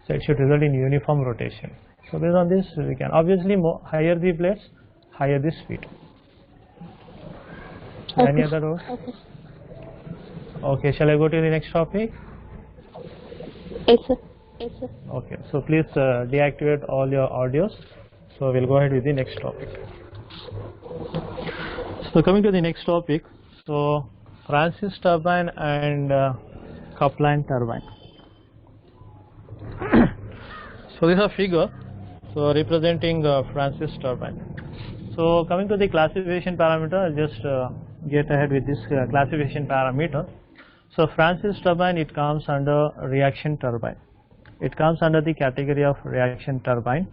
So it should result in uniform rotation. So based on this we can, obviously higher the blades, higher the speed. Any other doubts? Okay, shall I go to the next topic? Yes, sir. Okay, so please deactivate all your audios. So we'll go ahead with the next topic. So coming to the next topic, so Francis turbine and Kaplan turbine. So this is a figure, so representing Francis turbine. So coming to the classification parameter, I'll just get ahead with this classification parameter. So Francis turbine, it comes under reaction turbine. It comes under the category of reaction turbine.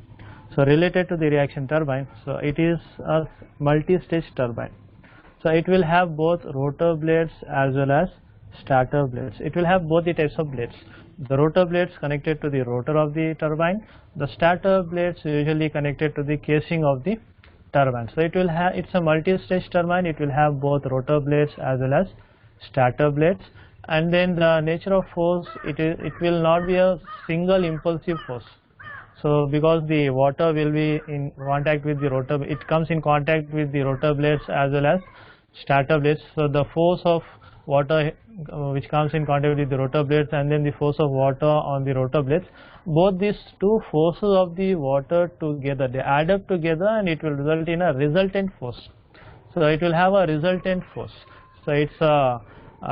So related to the reaction turbine, so it is a multi-stage turbine. So it will have both rotor blades as well as stator blades. It will have both the types of blades. The rotor blades connected to the rotor of the turbine. The stator blades usually connected to the casing of the turbine. So it will have, it's a multi-stage turbine. It will have both rotor blades as well as stator blades. And then the nature of force, it will not be a single impulsive force. So because the water will be in contact with the rotor, it comes in contact with the rotor blades as well as stator blades. So the force of water which comes in contact with the rotor blades, and then the force of water on the rotor blades, both these two forces of the water together, they add up together and it will result in a resultant force. So it will have a resultant force. So it's a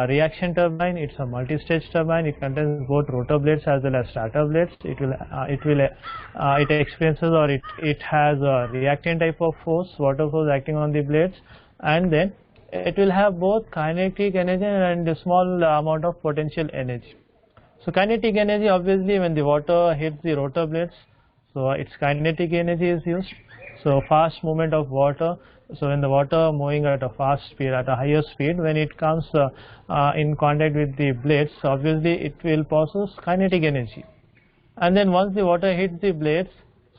reaction turbine, it's a multi-stage turbine. It contains both rotor blades as well as stator blades. It experiences, or it has a reactant type of force, water force acting on the blades, and then it will have both kinetic energy and a small amount of potential energy. So kinetic energy, obviously when the water hits the rotor blades, so its kinetic energy is used. So fast movement of water. So when the water moving at a fast speed, at a higher speed, when it comes in contact with the blades, so obviously it will possess kinetic energy. And then once the water hits the blades,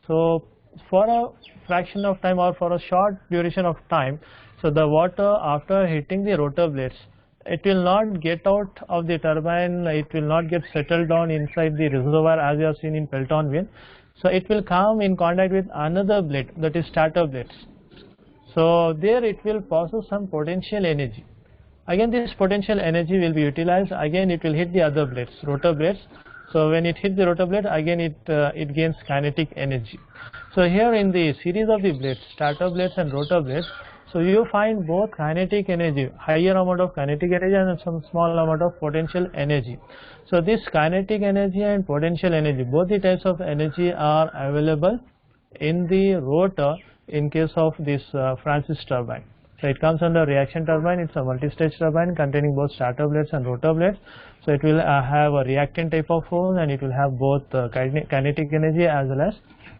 so for a fraction of time or for a short duration of time, so the water after hitting the rotor blades, it will not get out of the turbine, it will not get settled down inside the reservoir as you have seen in Pelton wheel. So it will come in contact with another blade, that is stator blades. So there it will possess some potential energy. Again this potential energy will be utilized, again it will hit the other blades, rotor blades. So when it hits the rotor blade, again it gains kinetic energy. So here in the series of the blades, stator blades and rotor blades, so you find both kinetic energy, higher amount of kinetic energy and some small amount of potential energy. So this kinetic energy and potential energy, both the types of energy are available in the rotor in case of this Francis turbine. So it comes under reaction turbine. It's a multi-stage turbine containing both starter blades and rotor blades. So it will have a reactant type of hose, and it will have both kinetic energy as well as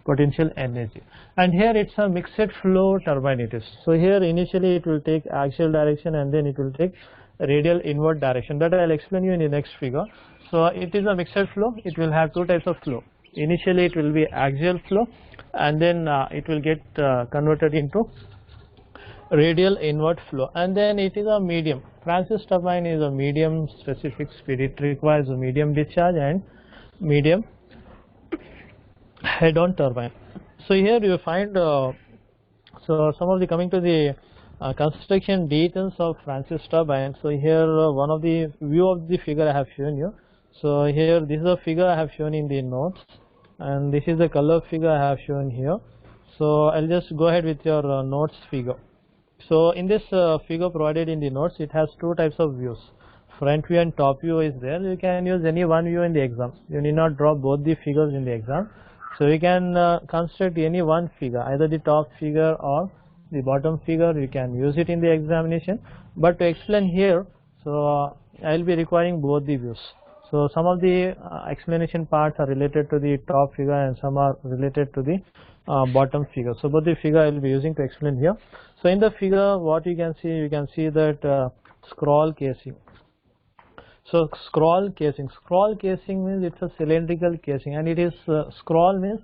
potential energy. And here it's a mixed flow turbine it is. So here initially it will take axial direction, and then it will take radial inward direction. That I'll explain you in the next figure. So it is a mixed flow. It will have two types of flow. Initially it will be axial flow, and then it will get converted into radial inward flow, and then it is a medium. Francis turbine is a medium specific speed. It requires a medium discharge and medium head on turbine. So here you find so some of the coming to the construction details of Francis turbine. So here one of the view of the figure I have shown you. So here this is a figure I have shown in the notes, and this is the color figure I have shown here. So I'll just go ahead with your notes figure. So in this figure provided in the notes, it has two types of views. Front view and top view is there. You can use any one view in the exam. You need not draw both the figures in the exam. So you can construct any one figure, either the top figure or the bottom figure. You can use it in the examination. But to explain here, so I will be requiring both the views. So some of the explanation parts are related to the top figure, and some are related to the bottom figure. So both the figure I will be using to explain here. So in the figure, what you can see that scroll casing. So scroll casing means it's a cylindrical casing, and it is scroll means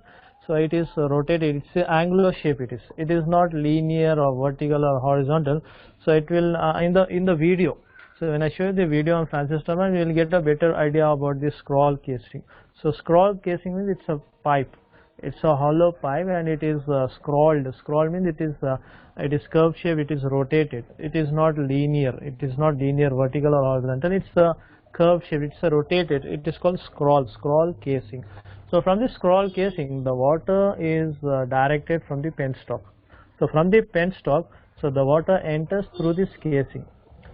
so it is rotated. It's an angular shape. It is not linear or vertical or horizontal. So it will in the video. So when I show you the video on Francis turbine, you will get a better idea about the scroll casing. So scroll casing means it's a pipe. It's a hollow pipe, and it is scrolled. Scroll means it is curved shape. It is rotated. It is not linear. It is not linear, vertical or horizontal. It's a curved shape. It's a rotated. It is called scroll casing. So from this scroll casing, the water is directed from the penstock. So from the penstock, so the water enters through this casing.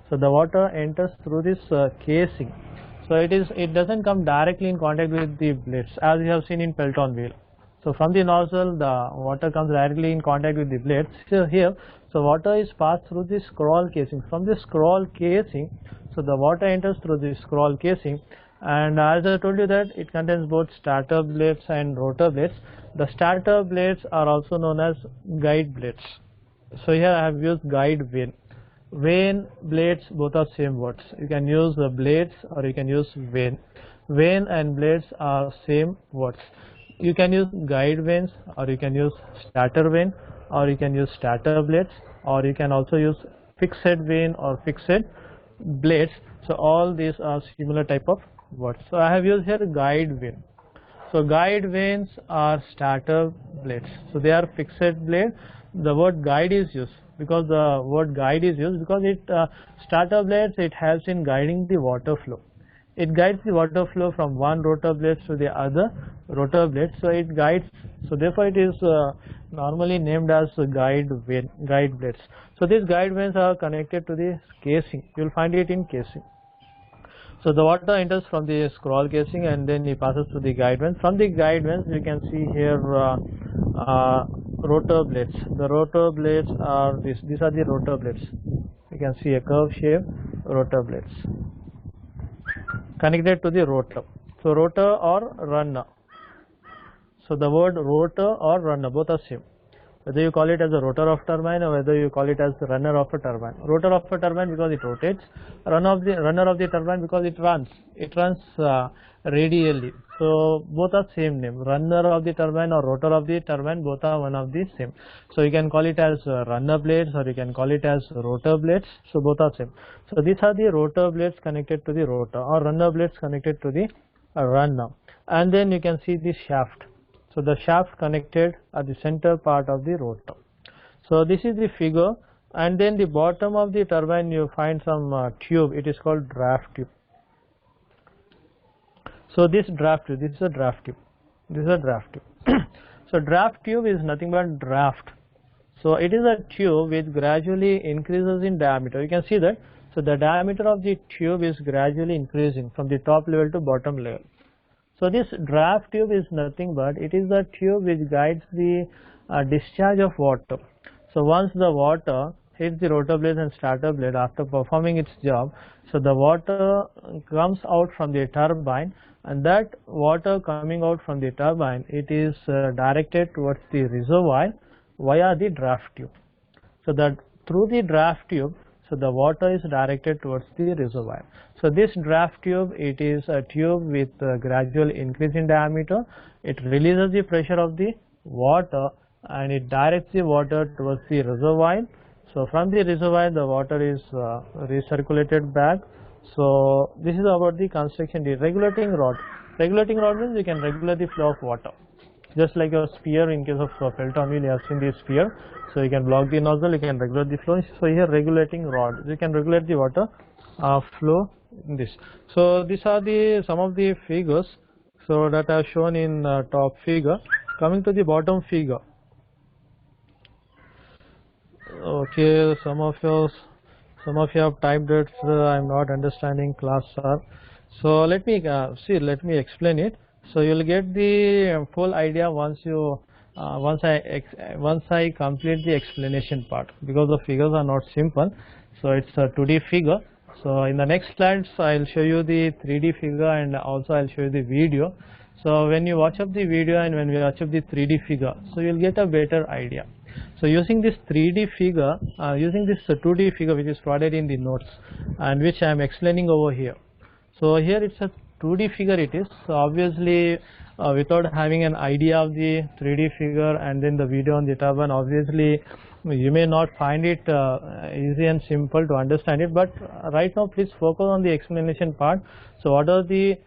So the water enters through this casing. So it doesn't come directly in contact with the blades, as you have seen in Pelton wheel. So from the nozzle, the water comes directly in contact with the blades. So here, so water is passed through the scroll casing. From the scroll casing, so the water enters through the scroll casing, and as I told you that it contains both starter blades and rotor blades. The starter blades are also known as guide blades. So here I have used guide vane. Vane, blades, both are same words. You can use the blades or you can use vane. Vane and blades are same words. You can use guide vanes, or you can use starter vane, or you can use starter blades, or you can also use fixed vane or fixed blades. So all these are similar type of words. So I have used here guide vane. So guide vanes are starter blades. So they are fixed blade. The word guide is used because starter blades, it helps in guiding the water flow. It guides the water flow from one rotor blade to the other rotor blade. So it guides. So therefore it is normally named as guide blades. So these guide vanes are connected to the casing. You will find it in casing. So the water enters from the scroll casing, and then it passes to the guide vanes. From the guide vanes, you can see here rotor blades. The rotor blades are these are the rotor blades. You can see a curve shape rotor blades connected to the rotor. So rotor or runner. So the word rotor or runner, both are same. Whether you call it as a rotor of turbine or whether you call it as the runner of a turbine. Rotor of a turbine because it rotates. Runner of the turbine because it runs. It runs radially. So both are same name. Runner of the turbine or rotor of the turbine, both are one of the same. So you can call it as runner blades or you can call it as rotor blades. So both are same. So these are the rotor blades connected to the rotor, or runner blades connected to the runner. And then you can see the shaft. So the shaft connected at the center part of the rotor. So this is the figure, and then the bottom of the turbine you find some tube. It is called draft tube. So this draft tube, this is a draft tube. This is a draft tube. So draft tube is nothing but draft. So it is a tube which gradually increases in diameter. You can see that. So the diameter of the tube is gradually increasing from the top level to bottom level. So this draft tube is nothing but it is the tube which guides the discharge of water. So once the water hits the rotor blade and starter blade after performing its job, so the water comes out from the turbine, and that water coming out from the turbine, it is directed towards the reservoir via the draft tube. So that through the draft tube, so the water is directed towards the reservoir. So this draft tube, it is a tube with gradual increase in diameter. It releases the pressure of the water and it directs the water towards the reservoir. So from the reservoir, the water is recirculated back. So this is about the construction. The regulating rod. Regulating rod means you can regulate the flow of water. Just like a sphere, in case of Pelton wheel, you have seen the sphere. So you can block the nozzle, you can regulate the flow. So here regulating rod, you can regulate the water flow in this. So these are the some of the figures so that are shown in top figure. Coming to the bottom figure. Okay, some of you have typed it. I'm not understanding class, sir. So let me let me explain it. So you'll get the full idea once you once I complete the explanation part, because the figures are not simple. So it's a 2D figure. So in the next slides I'll show you the 3D figure, and also I'll show you the video. So when you watch up the video and when we watch up the 3D figure, so you'll get a better idea. So using this 3D figure, using this 2D figure which is provided in the notes and which I am explaining over here. So here it's a 2D figure it is. So obviously without having an idea of the 3D figure and then the video on the turbine, obviously you may not find it easy and simple to understand it, but right now please focus on the explanation part. So what are the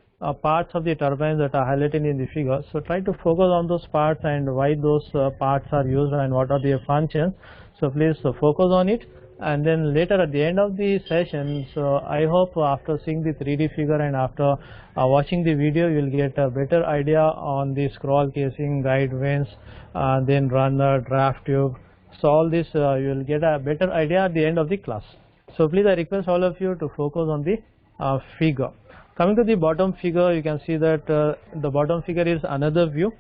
parts of the turbines that are highlighted in the figure? So try to focus on those parts and why those parts are used and what are their functions. So please focus on it, and then later at the end of the session, so I hope after seeing the 3D figure and after watching the video, you will get a better idea on the scroll casing, guide vanes, then runner, draft tube. So all this you will get a better idea at the end of the class. So please I request all of you to focus on the figure. Coming to the bottom figure, you can see that the bottom figure is another view.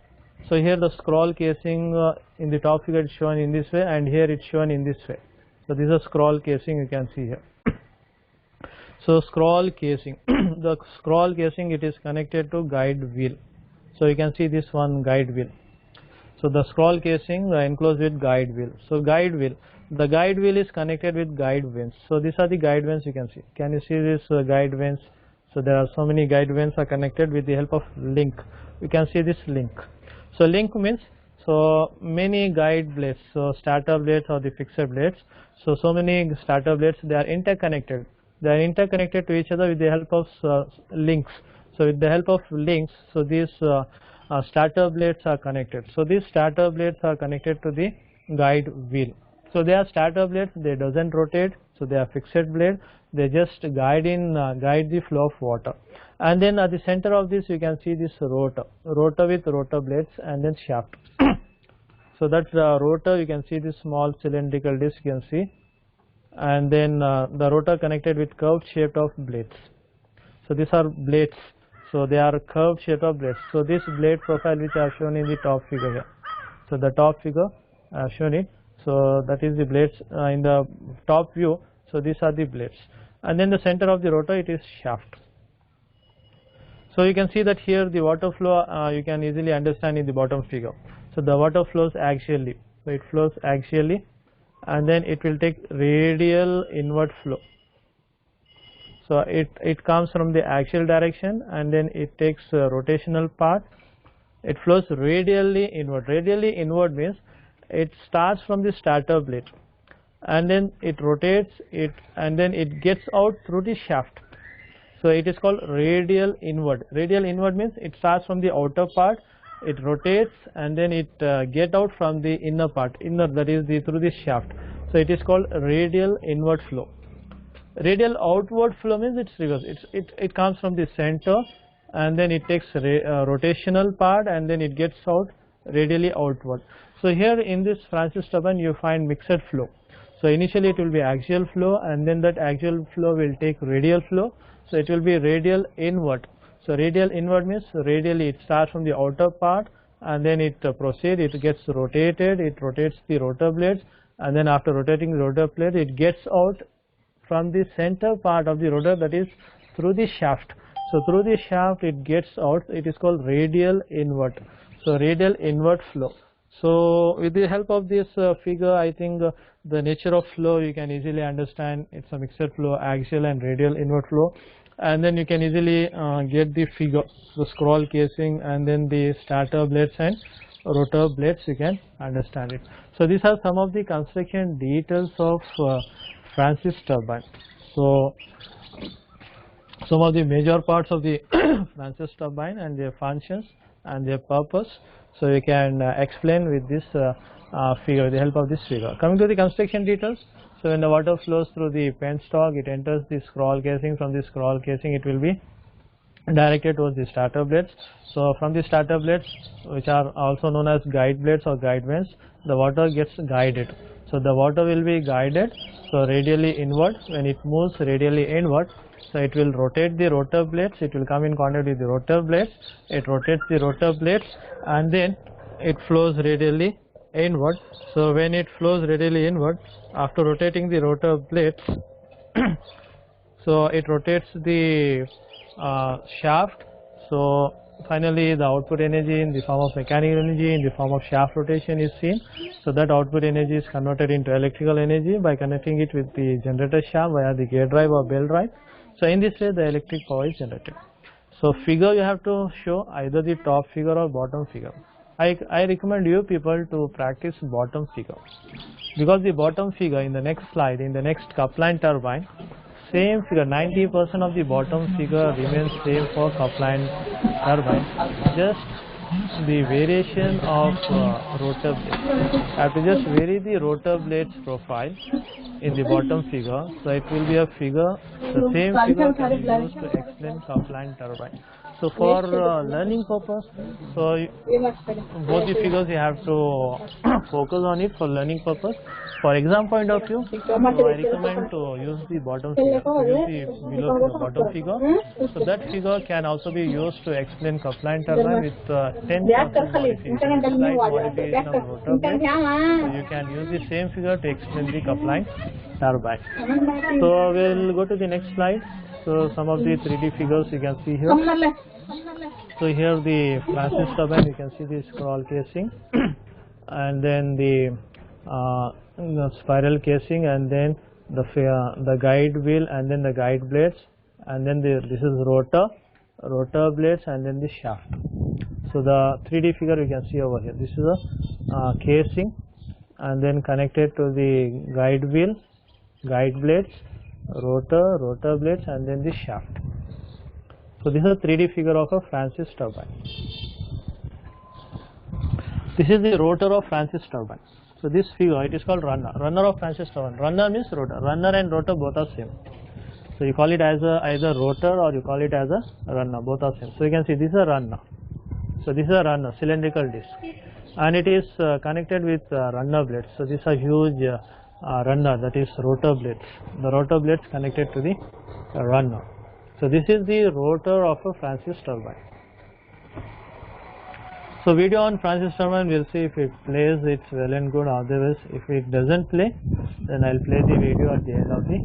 So here the scroll casing in the top figure is shown in this way, and here it's shown in this way. So this is a scroll casing, you can see here. So scroll casing, the scroll casing, it is connected to guide wheel. So you can see this one guide wheel. So the scroll casing enclosed with guide wheel. So guide wheel, the guide wheel is connected with guide vanes. So these are the guide vanes you can see. Can you see this guide vanes? So there are so many guide vanes are connected with the help of link. You can see this link. So link means so many guide blades, so starter blades or the fixer blades. So many starter blades, they are interconnected. They are interconnected to each other with the help of links. So with the help of links, so these starter blades are connected. So these starter blades are connected to the guide wheel. So they are starter blades, they doesn't rotate, so they are fixed blade. They just guide the flow of water. And then at the center of this you can see this rotor with rotor blades and then shaft. So that's the rotor, you can see this small cylindrical disc you can see, and then the rotor connected with curved shape of blades. So these are blades, so they are curved shape of blades. So this blade profile which I have shown in the top figure here. So the top figure I have shown it. So that is the blades in the top view. So these are the blades, and then the center of the rotor, it is shaft. So you can see that here the water flow you can easily understand in the bottom figure. So the water flows axially. So it flows axially, and then it will take radial inward flow. So it comes from the axial direction, and then it takes rotational part. It flows radially inward. Radially inward means it starts from the starter blade, and then it rotates it, and then it gets out through the shaft. So it is called radial inward. Radial inward means it starts from the outer part, it rotates, and then it get out from the inner part, that is through the shaft. So it is called radial inward flow. Radial outward flow means it's reverse. It comes from the center, and then it takes rotational part, and then it gets out radially outward. So here in this Francis turbine you find mixed flow. So initially it will be axial flow, and then that axial flow will take radial flow. So it will be radial inward. So radial inward means radially it starts from the outer part, and then it proceeds, it gets rotated, it rotates the rotor blades, and then after rotating the rotor plate, it gets out from the center part of the rotor, that is through the shaft. So through the shaft it gets out, it is called radial invert. So radial invert flow. So with the help of this figure, I think the nature of flow you can easily understand. It's a mixed flow, axial and radial invert flow, and then you can easily get the figure, the scroll casing, and then the starter blades and rotor blades, you can understand it. So these are some of the construction details of Francis turbine. So some of the major parts of the Francis turbine and their functions and their purpose. So you can explain with this figure, with the help of this figure. Coming to the construction details. So when the water flows through the penstock, it enters the scroll casing. From the scroll casing, it will be directed towards the starter blades. So from the starter blades, which are also known as guide blades or guide vanes, the water gets guided. So the water will be guided, so radially inward. When it moves radially inward, so it will rotate the rotor blades, it will come in contact with the rotor blades, it rotates the rotor blades, and then it flows radially inward. So when it flows radially inward, after rotating the rotor blades, so it rotates the shaft. So finally the output energy in the form of mechanical energy in the form of shaft rotation is seen. So that output energy is converted into electrical energy by connecting it with the generator shaft via the gear drive or bell drive. So in this way the electric power is generated. So figure you have to show either the top figure or bottom figure. I recommend you people to practice bottom figure, because the bottom figure in the next slide, in the next coupling turbine, same figure, 90% of the bottom figure remains same for coupling turbine, just the variation of rotor blades. I have to just vary the rotor blades profile in the bottom figure, so it will be a figure, the same figure can be used to explain coupling turbine. So for learning purpose, so both the figures you have to focus on it for learning purpose. For exam point of view, so I recommend to use the bottom figure, below the bottom figure. So that figure can also be used to explain coupling turbine with 10% modification, slight modification of rotor blade. So you can use the same figure to explain the coupling turbine. So we'll go to the next slide. So some of the 3D figures you can see here. So here the Francis turbine, you can see the scroll casing and then the spiral casing, and then the guide wheel, and then the guide blades, and then this is rotor blades, and then the shaft. So the 3D figure you can see over here. This is a casing, and then connected to the guide wheel, guide blades, rotor blades, and then the shaft. So this is a 3D figure of a Francis turbine. This is the rotor of Francis turbine. So this figure, it is called runner of Francis turbine. Runner means rotor. Runner and rotor both are same. So you call it as either rotor or you call it as a runner. Both are same. So you can see this is a runner. So this is a runner, cylindrical disc, and it is connected with runner blades. So this is a huge runner, that is rotor blades. The rotor blades connected to the runner. So this is the rotor of a Francis turbine. So video on Francis turbine, we'll see if it plays, it's well and good. Otherwise, if it doesn't play, then I'll play the video at the end of the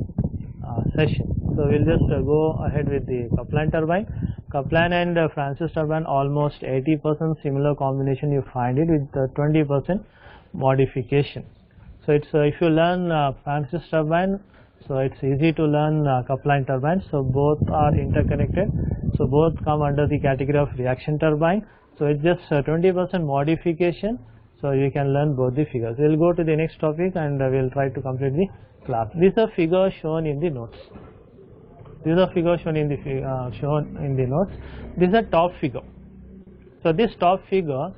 session. So we'll just go ahead with the coupling turbine. Coupling and Francis turbine, almost 80% similar combination you find it, with 20% modification. So it's if you learn Francis turbine, so it's easy to learn coupling turbine. So both are interconnected. So both come under the category of reaction turbine. So it's just 20% modification. So you can learn both the figures. We'll go to the next topic and we'll try to complete the class. This is a figure shown in the notes. This is a figure shown in the notes. This is a top figure. So this top figure,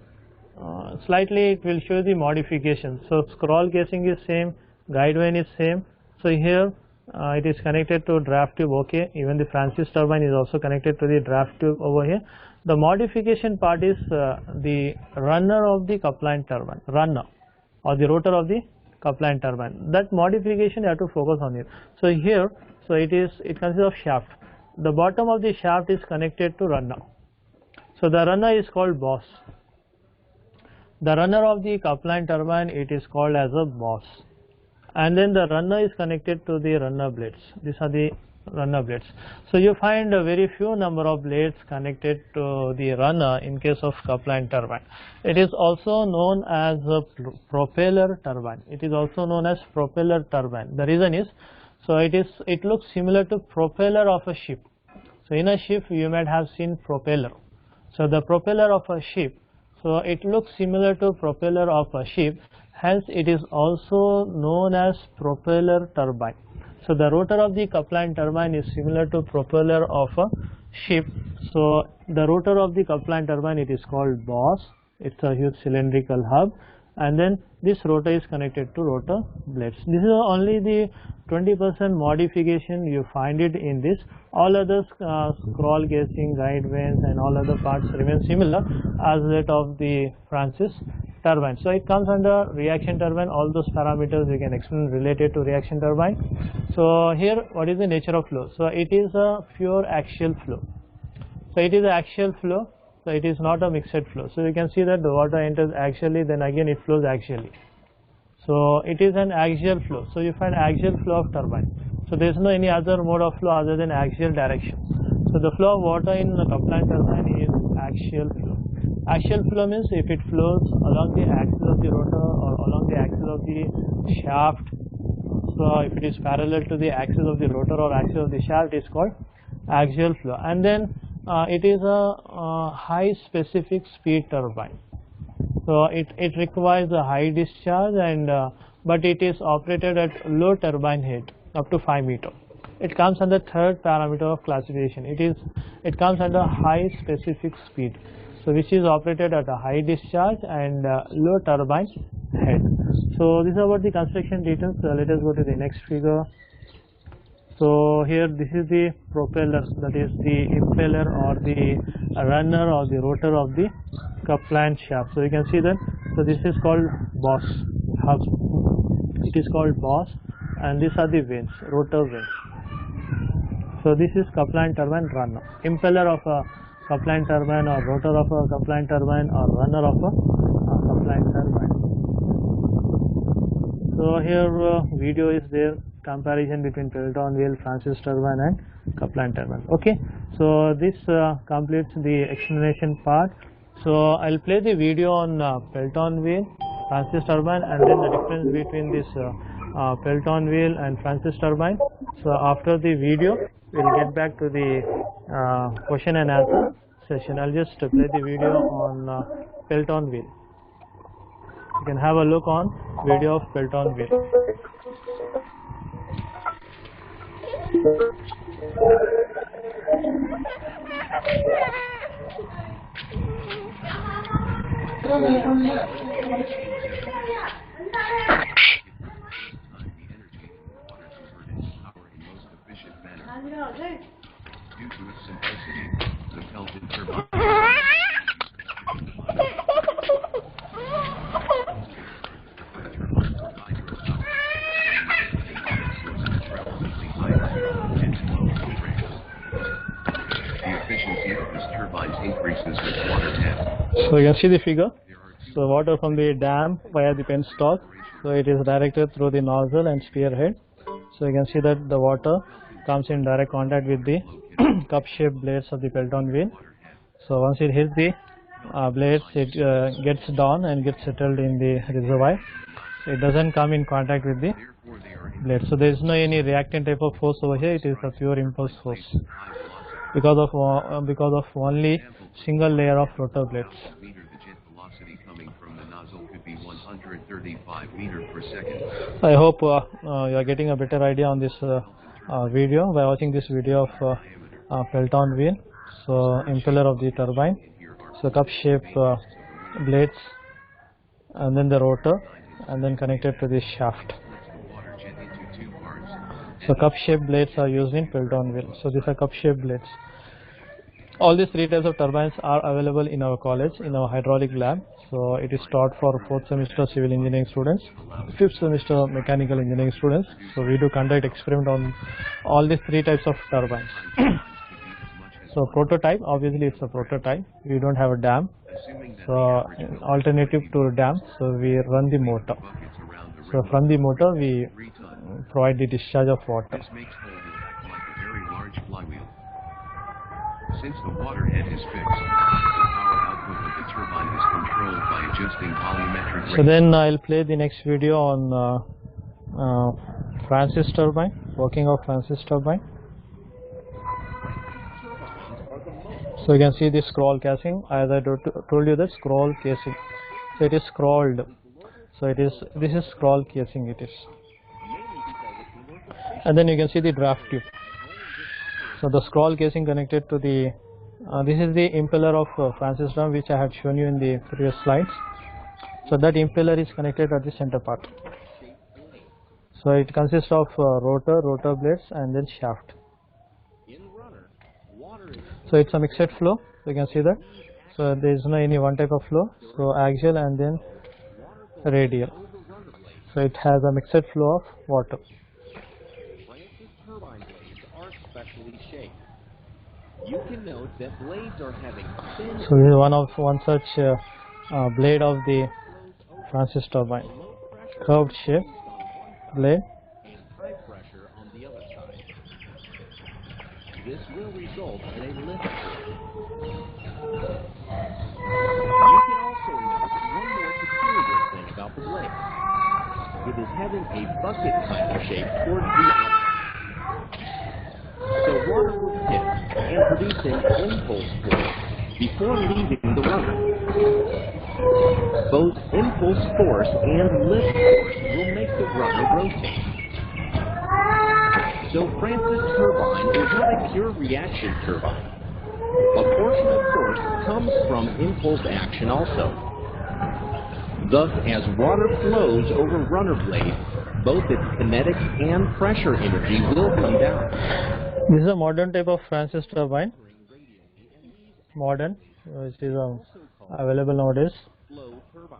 slightly it will show the modification. So scroll casing is same, guide vane is same. So here it is connected to draft tube. Okay, even the Francis turbine is also connected to the draft tube over here. The modification part is the runner of the coupling turbine, runner or the rotor of the coupling turbine. That modification you have to focus on it. So here, so it consists of shaft. The bottom of the shaft is connected to runner. So the runner is called boss. The runner of the coupling turbine, it is called as a boss. and then the runner is connected to the runner blades. These are the runner blades. So you find a very few number of blades connected to the runner in case of coupling turbine. It is also known as a propeller turbine. It is also known as propeller turbine. The reason is, so it looks similar to propeller of a ship. So in a ship you might have seen propeller. So the propeller of a ship, so it looks similar to propeller of a ship, hence it is also known as propeller turbine. So the rotor of the coupling turbine is similar to propeller of a ship. So the rotor of the coupling turbine, it is called boss. It's a huge cylindrical hub, and then this rotor is connected to rotor blades. This is only the 20% modification you find it in this. All others, scroll casing, guide vanes and all other parts remain similar as that of the Francis turbine. So it comes under reaction turbine. All those parameters we can explain related to reaction turbine. So here, what is the nature of flow? So it is a pure axial flow. So it is an axial flow. So it is not a mixed flow. So you can see that the water enters axially, then again it flows axially. So it is an axial flow. So you find axial flow of turbine. So there is no any other mode of flow other than axial direction. So the flow of water in the coupling turbine is axial flow. Axial flow means if it flows along the axis of the rotor or along the axis of the shaft. So if it is parallel to the axis of the rotor or axis of the shaft, it is called axial flow. And then it is a high specific speed turbine. So it requires a high discharge, and but it is operated at low turbine head up to 5 meter. It comes under third parameter of classification. It comes under high specific speed, so which is operated at a high discharge and low turbine head. So this is about the construction details. Let us go to the next figure. So here this is the propeller, that is the impeller or the runner or the rotor of the coupling shaft. So you can see that, so this is called boss hub. It is called boss, and these are the vanes, rotor vanes. So this is coupling turbine runner, impeller of a coupling turbine or rotor of a coupling turbine or runner of a coupling turbine. So here video is there, comparison between Pelton wheel, Francis turbine and coupling turbine. Okay, so this completes the explanation part. So I'll play the video on Pelton wheel, Francis turbine, and then the difference between this Pelton wheel and Francis turbine. So after the video, we'll get back to the question and answer session. I'll just play the video on Pelton wheel. You can have a look on video of Pelton wheel. Due to its simplicity, the Pelton turbine increases with water depth. So you can see the figure. So water from the dam via the penstock. So it is directed through the nozzle and spearhead. So you can see that the water comes in direct contact with the cup-shaped blades of the Pelton wheel. So once it hits the blades, it gets down and gets settled in the reservoir. So it doesn't come in contact with the blade. So there is no any reactant type of force over here. It is a pure impulse force because of only single layer of rotor blades. The jet velocity coming from the nozzle could be 135 meters per second. So I hope you are getting a better idea on this video by watching this video of Pelton wheel. So impeller of the turbine, so cup-shaped blades, and then the rotor, and then connected to the shaft. So cup-shaped blades are used in Pelton wheel. So these are cup-shaped blades. All these three types of turbines are available in our college, in our hydraulic lab. So it is taught for 4th semester civil engineering students, 5th semester mechanical engineering students. So we do conduct experiment on all these three types of turbines. So prototype, obviously it's a prototype. We don't have a dam. So alternative to dam, so we run the motor. So from the motor we 3 ton. provide the discharge of water. This makes the wheel like a very large flywheel. Since the water head is fixed, the power output of the turbine is controlled by adjusting volumetric So rates. then I'll play the next video on Francis turbine, working of Francis turbine. So you can see this scroll casing, as I told you, the scroll casing. So it is scrolled. So this is scroll casing it is. And then you can see the draft tube. So the scroll casing connected to the, this is the impeller of Francis turbine, which I had shown you in the previous slides. So that impeller is connected at the center part. So it consists of rotor blades and then shaft. So it's a mixed flow, so you can see that. So there is no any one type of flow, so axial and then radial. So it has a mixed flow of water. Francis turbine blades are specially shaped. You can note that blades are having thin So this is one such blade of the Francis turbine, curved shape blade. and high pressure on the other side. This will result in a lift. You can also note one more peculiar thing about the blade. It is having a bucket kind of shape towards the outside. So water will hit and produce an impulse force before leaving the runner. Both impulse force and lift force will make the runner rotate. So Francis turbine is not a pure reaction turbine. A portion of force comes from impulse action also. Thus, as water flows over runner blades, both its kinetic and pressure energy will come down. This is a modern type of Francis turbine. Modern, which is available nowadays. Flow turbine.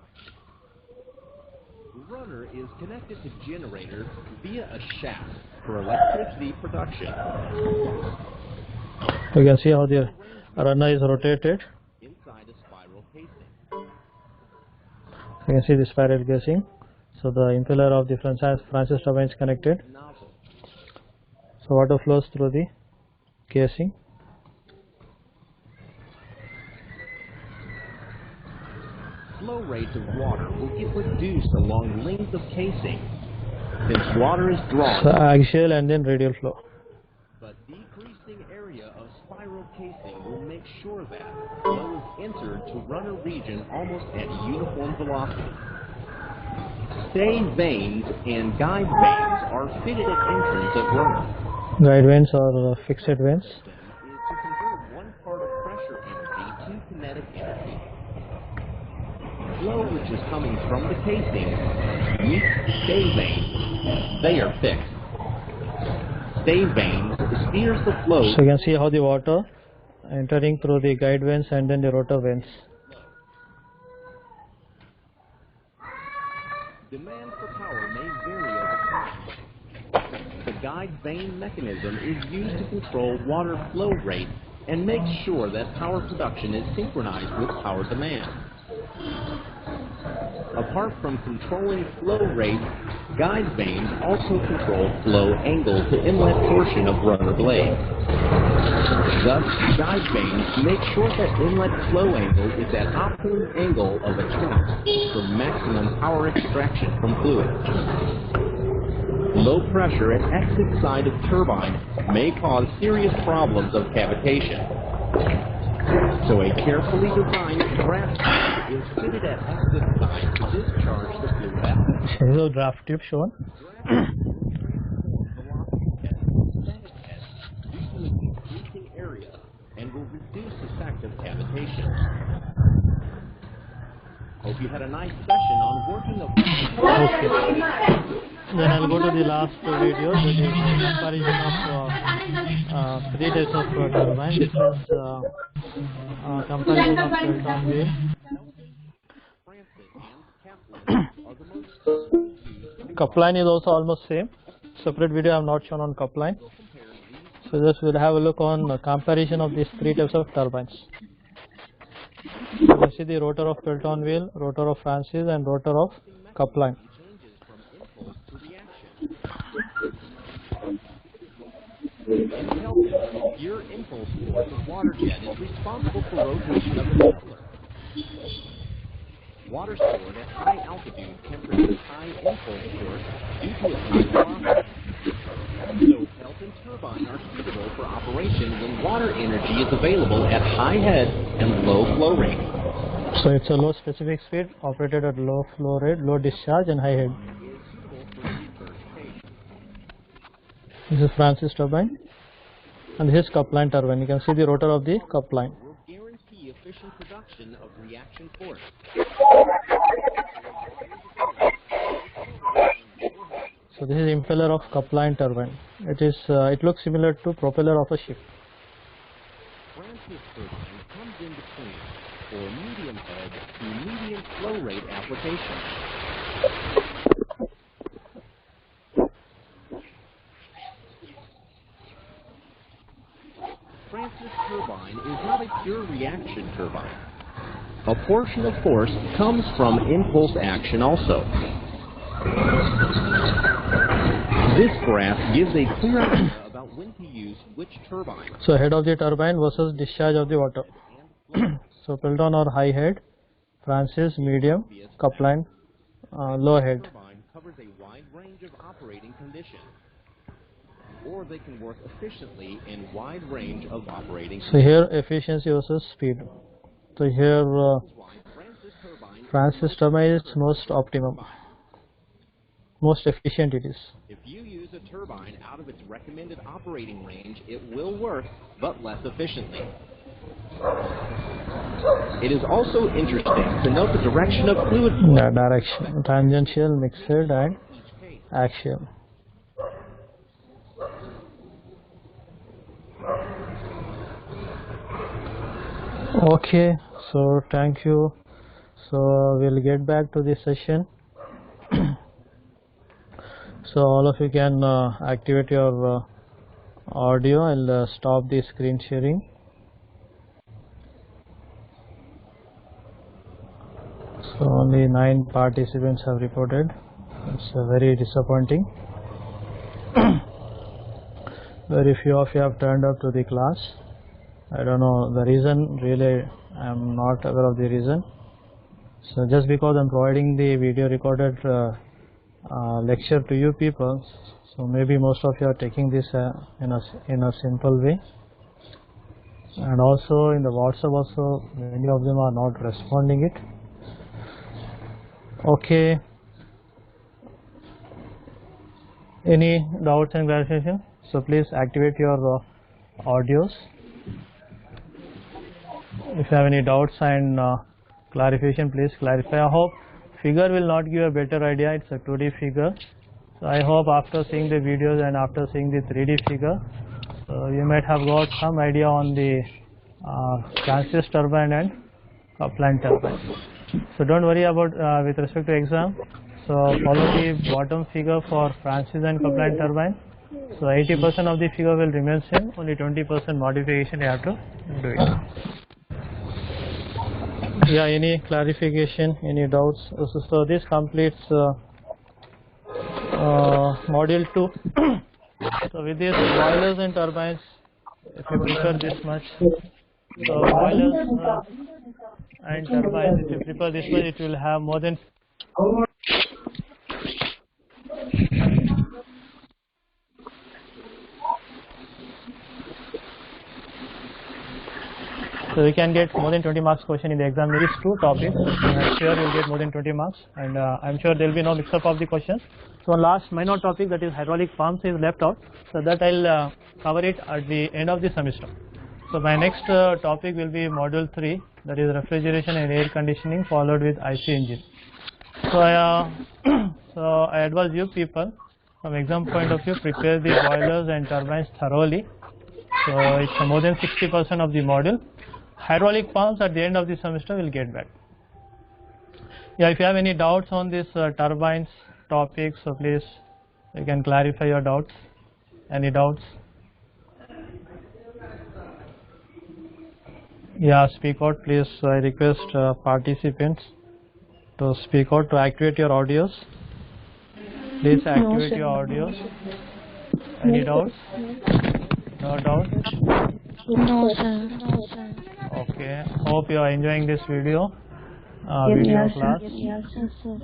The runner is connected to generators via a shaft for electricity production. You can see how the runner is rotated. Inside a spiral casing. You can see the spiral casing. So the impeller of the Francis turbine is connected. Nozzle. So water flows through the casing. Flow rates of water will get reduced along length of casing, since water is drawn. So axial and then radial flow. But decreasing area of spiral casing will make sure that flow is entered to runner region almost at uniform velocity. Stay vanes and guide vanes are fitted at entrance of runner. Guide vanes or fixed vanes. Is to convert one part of pressure energy to kinetic energy. Flow which is coming from the casing meets stay vanes. They are fixed. Stay vanes steers the flow. So you can see how the water entering through the guide vanes and then the rotor vanes. Demand for power may vary over time. The guide vane mechanism is used to control water flow rate and make sure that power production is synchronized with power demand. Apart from controlling flow rate, guide vanes also control flow angle to inlet portion of runner blade. Thus, guide vanes make sure that inlet flow angle is at optimum angle of attack for maximum power extraction from fluid. Low pressure at exit side of turbine may cause serious problems of cavitation. So a carefully designed draft tube is fitted at exit side to discharge the fluid outlet. So this is a draft tube shown. Decreasing area and will reduce effective cavitation. Hope you had a nice session on working of. Okay. Then I'll go to the last video, that is comparison of 3 types of turbine. This is comparison of Pelton wheel. Coupline is also almost same. Separate video I have not shown on coupline. So just we'll have a look on comparison of these 3 types of turbines. You can see the rotor of Pelton wheel, rotor of Francis, and rotor of coupline. Pure impulse force of water jet is responsible for rotation of the tumbler. Water stored at high altitude can produce high impulse force due to its high velocity. So belt and turbine are suitable for operation when water energy is available at high head and low flow rate. So it's a low specific speed operated at low flow rate, low discharge and high head. This is Francis turbine and this is Kaplan turbine. You can see the rotor of the Kaplan. Will guarantee efficient production of reaction force. So this is impeller of Kaplan turbine. It looks similar to propeller of a ship. Francis turbine comes in between for medium head to medium flow rate application. Francis turbine is not a pure reaction turbine. A portion of force comes from impulse action also. This graph gives a clear idea about when to use which turbine. So head of the turbine versus discharge of the water. So Pelton or high head, Francis medium, Kaplan low head. Turbine covers a wide range of operating conditions, or they can work efficiently in wide range of operating So here efficiency versus speed. So here Francis turbine is most optimum, most efficient it is. If you use a turbine out of its recommended operating range, it will work, but less efficiently. It is also interesting to note the direction of fluid flow. Yeah, direction, tangential, mixed and Each case. axial. Okay, so thank you. So we'll get back to this session. So all of you can activate your audio. I'll stop the screen sharing. So only 9 participants have reported. It's very disappointing. Very few of you have turned up to the class. I don't know the reason, really I am not aware of the reason. So just because I am providing the video recorded lecture to you people, so maybe most of you are taking this in a simple way, and also in the WhatsApp also many of them are not responding it. Okay, any doubts and clarification? So please activate your audios. If you have any doubts and clarification, please clarify. I hope figure will not give a better idea. It's a 2D figure. So I hope after seeing the videos and after seeing the 3D figure, you might have got some idea on the Francis turbine and Kaplan turbine. So don't worry about with respect to exam. So follow the bottom figure for Francis and Kaplan turbine. So 80% of the figure will remain same. Only 20% modification you have to do it. Yeah, any clarification, any doubts? So this completes module 2. So with this boilers and turbines, if you prepare this much, so boilers and turbines, if you prepare this much, it will have more than so we can get more than 20 marks question in the exam. There is 2 topics. I'm sure you'll get more than 20 marks, and I'm sure there will be no mix-up of the questions. So last minor topic, that is hydraulic pumps, is left out. So that I'll cover it at the end of the semester. So my next topic will be module 3, that is refrigeration and air conditioning, followed with IC engine. So I advise you people, from exam point of view, prepare the boilers and turbines thoroughly. So it's more than 60% of the module. Hydraulic pumps at the end of the semester will get back. Yeah, if you have any doubts on this turbines topic, so please you can clarify your doubts. Any doubts? Yeah, speak out please. So I request participants to speak out, to activate your audios. Please activate your audios. Any doubts? No doubt? No, sir. Okay. Hope you are enjoying this video class. Yes, sir.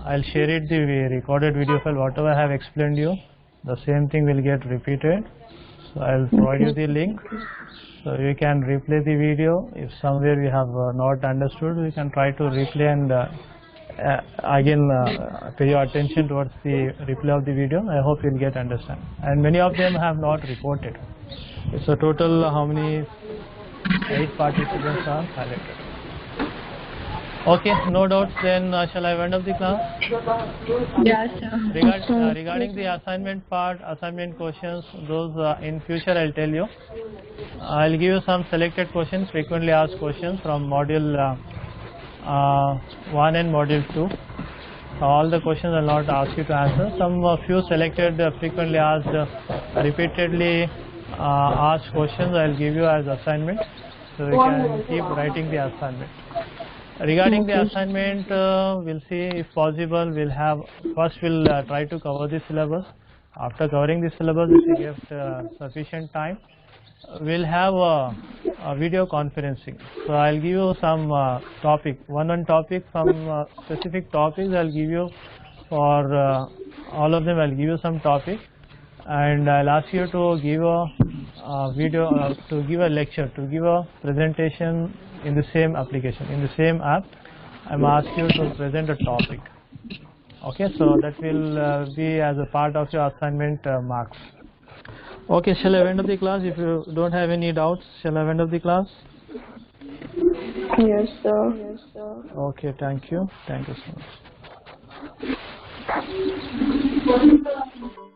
I'll share it the recorded video file. Whatever I have explained you, the same thing will get repeated. So I'll provide you the link. So you can replay the video. If somewhere you have not understood, you can try to replay and again pay your attention towards the replay of the video. I hope you'll get understand. And many of them have not reported. So total how many 8 participants are selected. Okay, no doubts. Then shall I wind up the class? Yes, sir. Regarding the assignment part, assignment questions, those in future I'll tell you. I'll give you some selected questions, frequently asked questions from module 1 and module 2. So all the questions I'll not ask you to answer. Some few selected frequently asked, repeatedly asked questions I'll give you as assignment. So you can keep writing the assignment. Regarding the assignment, we'll see if possible. First we'll try to cover the syllabus. After covering the syllabus, if we get sufficient time, we'll have a video conferencing. So I'll give you some topic, one topic, some specific topics I'll give you for all of them. I'll give you some topic, and I'll ask you to give a video, to give a lecture, to give a presentation in the same application, in the same app. I'm asking you to present a topic. Okay, so that will be as a part of your assignment marks. Okay, shall I end up the class? If you don't have any doubts, shall I end up the class? Yes, sir. Okay, thank you. Thank you so much.